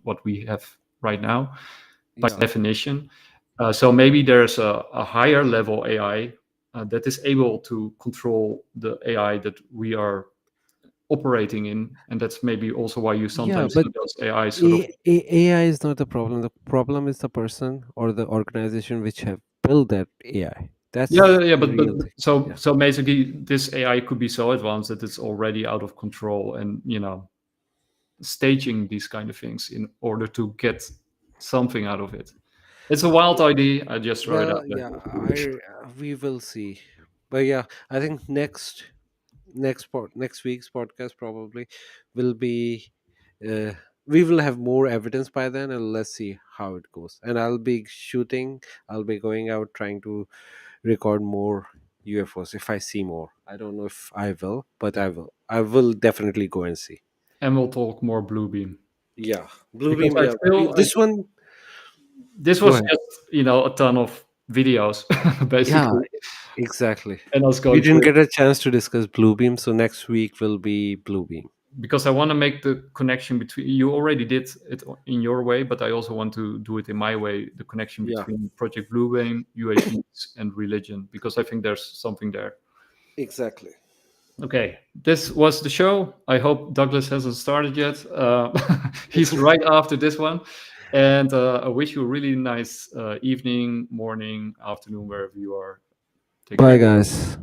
what we have right now by definition. So maybe there's a higher level AI that is able to control the AI that we are operating in, and that's maybe also why you sometimes see those AIs AI is not the problem. The problem is the person or the organization which have built that AI. That's so basically this AI could be so advanced that it's already out of control, and staging these kind of things in order to get something out of it. It's a wild idea. I just throw it out there. We will see. But I think next week's podcast probably will be we will have more evidence by then, and let's see how it goes. And I'll be going out trying to record more UFOs if I see more. I don't know if I will, but I will definitely go and see. And we'll talk more Bluebeam. Yeah, Bluebeam. This was just a ton of videos, basically. Exactly. And I was we didn't get a chance to discuss Bluebeam, so next week will be Bluebeam. Because I want to make the connection between, you already did it in your way, but I also want to do it in my way, the connection between Project Bluebeam, UAPs, and religion, because I think there's something there. Exactly. Okay, this was the show. I hope Douglas hasn't started yet. He's right after this one. And I wish you a really nice evening, morning, afternoon, wherever you are. Bye, guys.